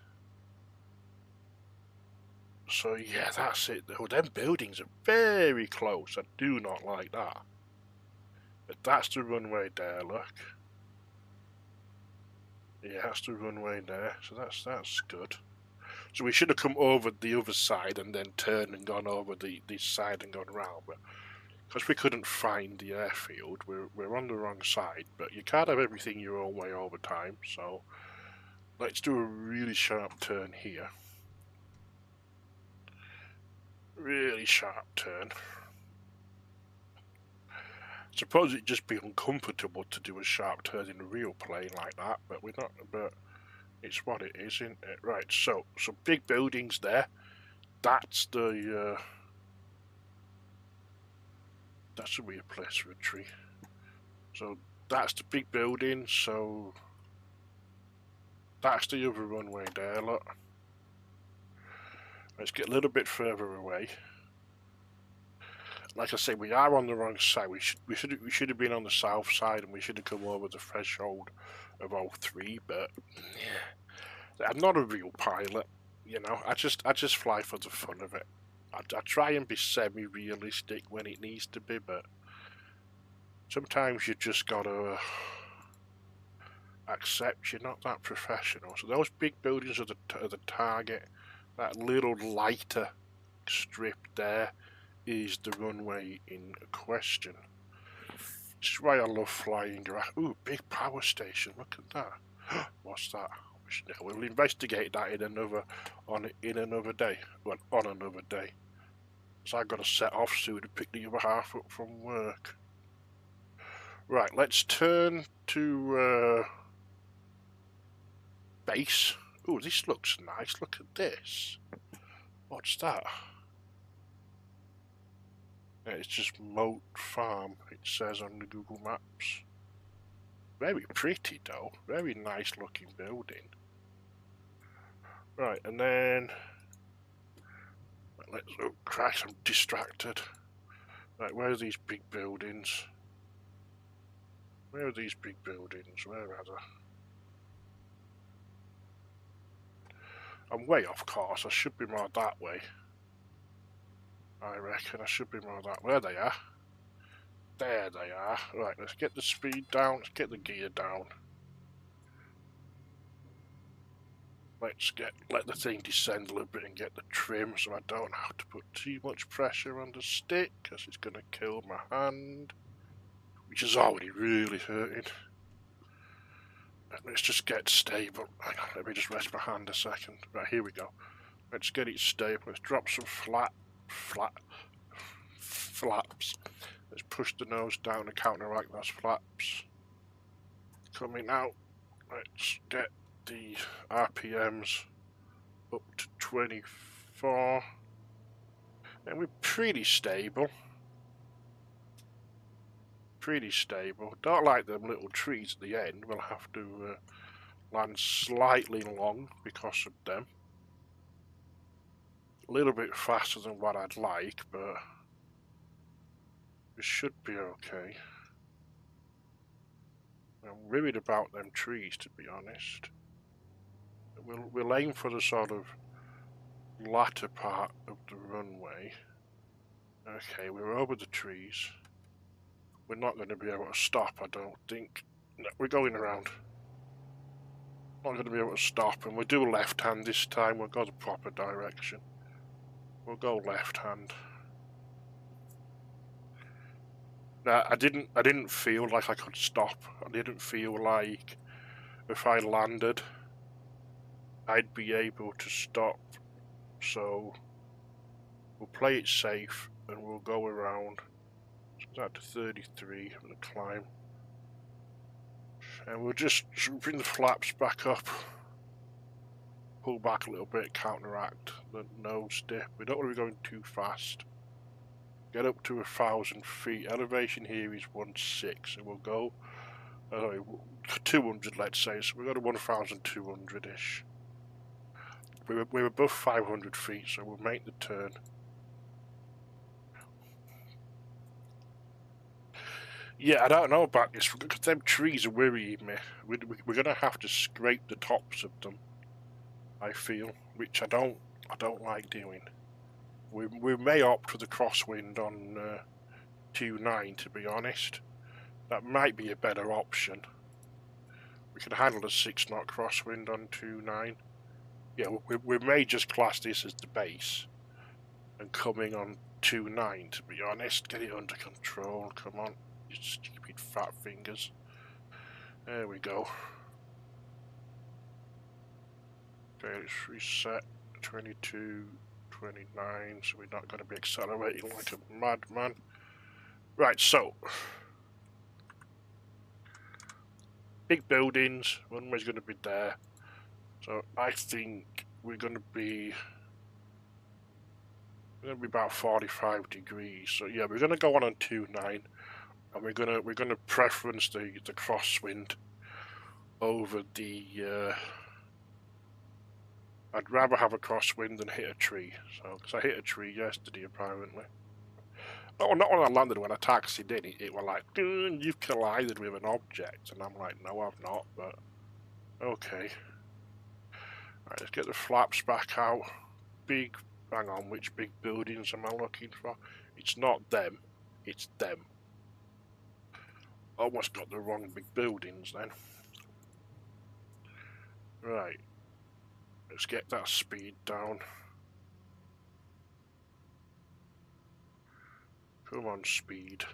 S1: So yeah, that's it. Oh, them buildings are very close. I do not like that. But that's the runway there, look. Yeah, that's the runway there. So that's good. So we should have come over the other side and then turned and gone over this side and gone round. But because we couldn't find the airfield, we're on the wrong side. But you can't have everything your own way all the time. So let's do a really sharp turn here. Really sharp turn. Suppose it'd just be uncomfortable to do a sharp turn in a real plane like that, but we're not. But it's what it is, isn't it? Right. So big buildings there. That's the. That's a weird place for a tree. So that's the big building. So that's the other runway there. Look. Let's get a little bit further away. Like I say, we are on the wrong side. We should have been on the south side, and we should have come over the threshold of 03. But yeah, I'm not a real pilot, you know. I just fly for the fun of it. I try and be semi-realistic when it needs to be, but sometimes you just gotta accept you're not that professional. So those big buildings are the target. That little lighter strip there is the runway in question. This is why I love flying grass. Ooh, big power station. Look at that. What's that? We'll investigate that in another day. Well, on another day. So I've got to set off soon to pick the other half up from work. Right, let's turn to base. Ooh, this looks nice. Look at this. What's that? Yeah, it's just Moat Farm, it says on the Google Maps. Very pretty though. Very nice looking building. Right, and then... let's... oh Christ, I'm distracted. Right, where are these big buildings? Where are these big buildings? Where are they? I'm way off course. I should be more that way. I reckon I should be more that way. There they are. There they are. Right, let's get the speed down. Let's get the gear down. Let the thing descend a little bit and get the trim so I don't have to put too much pressure on the stick because it's going to kill my hand, which is already really hurting. Let's just get stable. Hang on, let me just rest my hand a second. Right, here we go. Let's get it stable. Let's drop some flaps. Let's push the nose down and counteract those flaps. Coming out. Let's get the RPMs up to 24. And we're pretty stable. Pretty stable. Don't like them little trees at the end. We'll have to land slightly long because of them. A little bit faster than what I'd like, but We should be okay. I'm worried about them trees, to be honest. We'll aim for the sort of latter part of the runway. Okay, we're over the trees. We're not going to be able to stop, I don't think. No, we're going around. Not going to be able to stop, and we'll do left hand this time. We'll go the proper direction. We'll go left hand. Now, I didn't feel like I could stop. I didn't feel like if I landed, I'd be able to stop. So we'll play it safe and we'll go around. So that's to 33 and the climb. And we'll just bring the flaps back up. Pull back a little bit, counteract the nose dip. We don't want to be going too fast. Get up to 1,000 feet. Elevation here is 1.6, and we'll go 200, let's say. So we'll go to 1,200-ish. We're above 500 feet, so we'll make the turn. Yeah, I don't know about this, because them trees are worrying me. We're going to have to scrape the tops of them, I feel, which I don't like doing. We may opt for the crosswind on 2.9, to be honest. That might be a better option. We can handle a 6-knot crosswind on 2.9. Yeah, we may just class this as the base. And coming on 2.9, to be honest. Get it under control, come on. You stupid fat fingers. There we go. Okay, let's reset. 22... 29, so we're not going to be accelerating like a madman. Right, so big buildings, runway's going to be there. So I think we're going to be about 45 degrees. So yeah, we're going to go on 2.9, and we're going to preference the crosswind over the. I'd rather have a crosswind than hit a tree. So, because I hit a tree yesterday, apparently. Oh, not when I landed, when I taxied in, it was like, you've collided with an object. And I'm like, no, I've not, but okay. Right, let's get the flaps back out. Hang on, which big buildings am I looking for? It's not them, it's them. Almost got the wrong big buildings then. Right. Let's get that speed down. Come on, speed.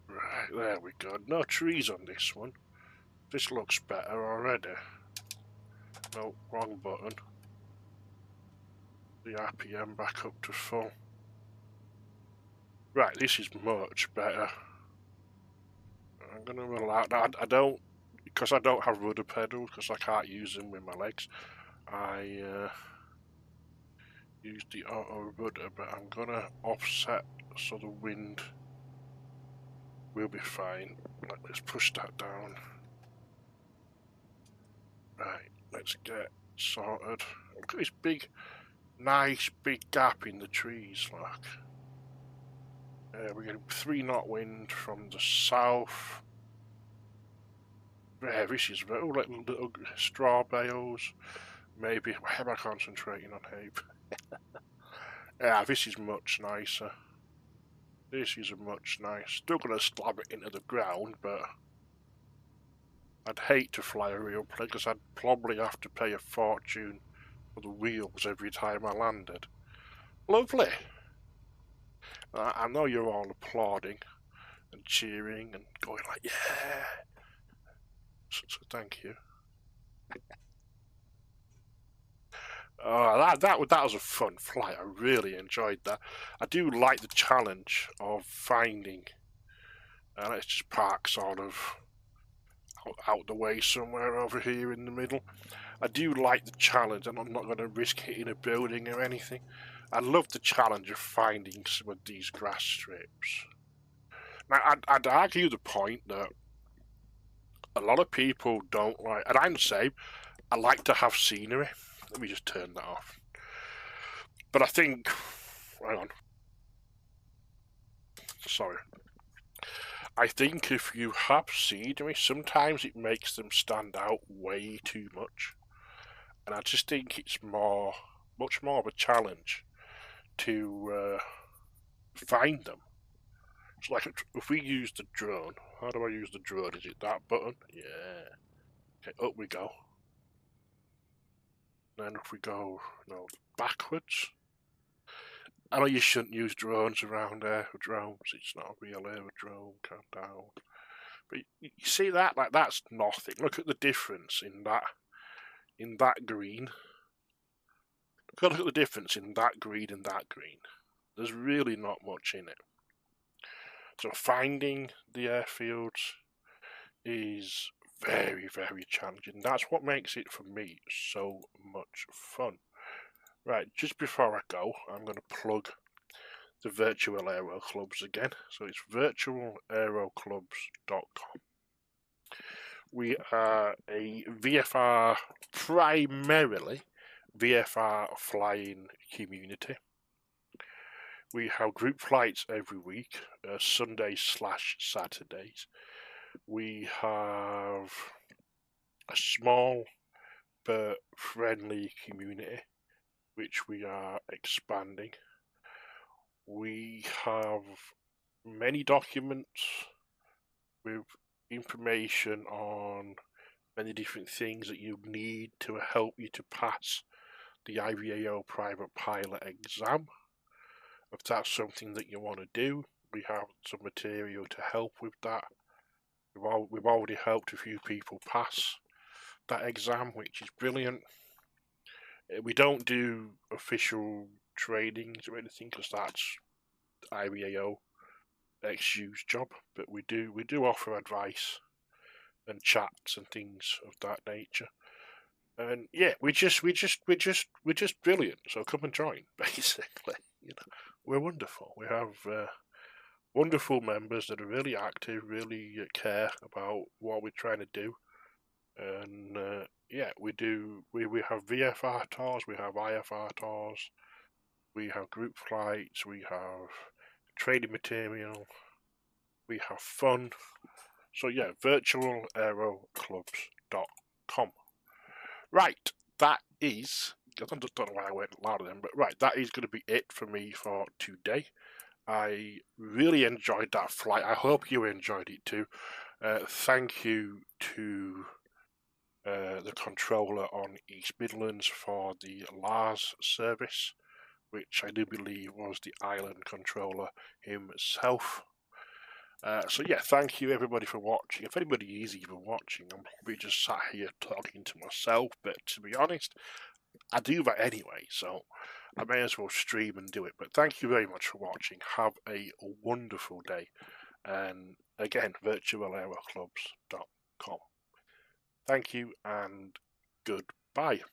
S1: Right, there we go. No trees on this one. This looks better already. No, wrong button. The RPM back up to full. Right, this is much better. I'm going to allow that. I don't, because I don't have rudder pedals, because I can't use them with my legs. I use the auto rudder, but I'm going to offset so the wind will be fine. Let's push that down. Right, let's get sorted. Look at this big, nice big gap in the trees, look. We're getting 3-knot wind from the south. Yeah, this is very little straw bales. Maybe. Why am I concentrating on Hape? Yeah, this is much nicer. This is much nice. Still gonna slam it into the ground, but I'd hate to fly a real plane because I'd probably have to pay a fortune for the wheels every time I landed. Lovely. I know you're all applauding and cheering and going like, yeah. So thank you. That was a fun flight. I really enjoyed that. I do like the challenge of finding. Let's just park sort of out the way somewhere over here in the middle. I do like the challenge, and I'm not going to risk hitting a building or anything. I love the challenge of finding some of these grass strips. Now, I'd argue the point that a lot of people don't like, and I'm the same, I like to have scenery. Let me just turn that off. But I think, hang on. sorry. I think if you have scenery, sometimes it makes them stand out way too much. And I just think it's much more of a challenge to find them. It's like if we use the drone, how do I use the drone? Is it that button? Yeah. Okay, up we go. Then if we go, backwards. I know you shouldn't use drones around aerodromes. It's not a real aerodrome, calm down. But you see that? Like, that's nothing. Look at the difference in that green. Look at the difference in that green and that green. There's really not much in it. So finding the airfields is very, very challenging. That's what makes it, for me, so much fun. Right, just before I go, I'm going to plug the virtual aero clubs again. So it's virtualaeroclubs.com. We are a VFR, primarily VFR flying community. We have group flights every week, Sundays/Saturdays. We have a small but friendly community, which we are expanding. We have many documents with information on many different things that you need to help you to pass the IVAO private pilot exam. If that's something that you want to do, we have some material to help with that. We've already helped a few people pass that exam, which is brilliant. We don't do official trainings or anything because that's IVAO XU's job, but we do offer advice and chats and things of that nature. And yeah, we're just brilliant. So come and join. Basically, we're wonderful. We have wonderful members that are really active, really care about what we're trying to do. And yeah, we have VFR tours, we have IFR tours, we have group flights, we have training material, we have fun. So yeah, virtualaeroclubs.com. Right, that is, I don't know why I went louder then, but right, that is going to be it for me for today. I really enjoyed that flight. I hope you enjoyed it too. Thank you to the controller on East Midlands for the LARS service, which I do believe was the island controller himself. So yeah, thank you everybody for watching. If anybody is even watching, I'm probably just sat here talking to myself, but to be honest, I do that anyway, so I may as well stream and do it. But thank you very much for watching. Have a wonderful day. And again, virtualaeroclubs.com. Thank you and goodbye.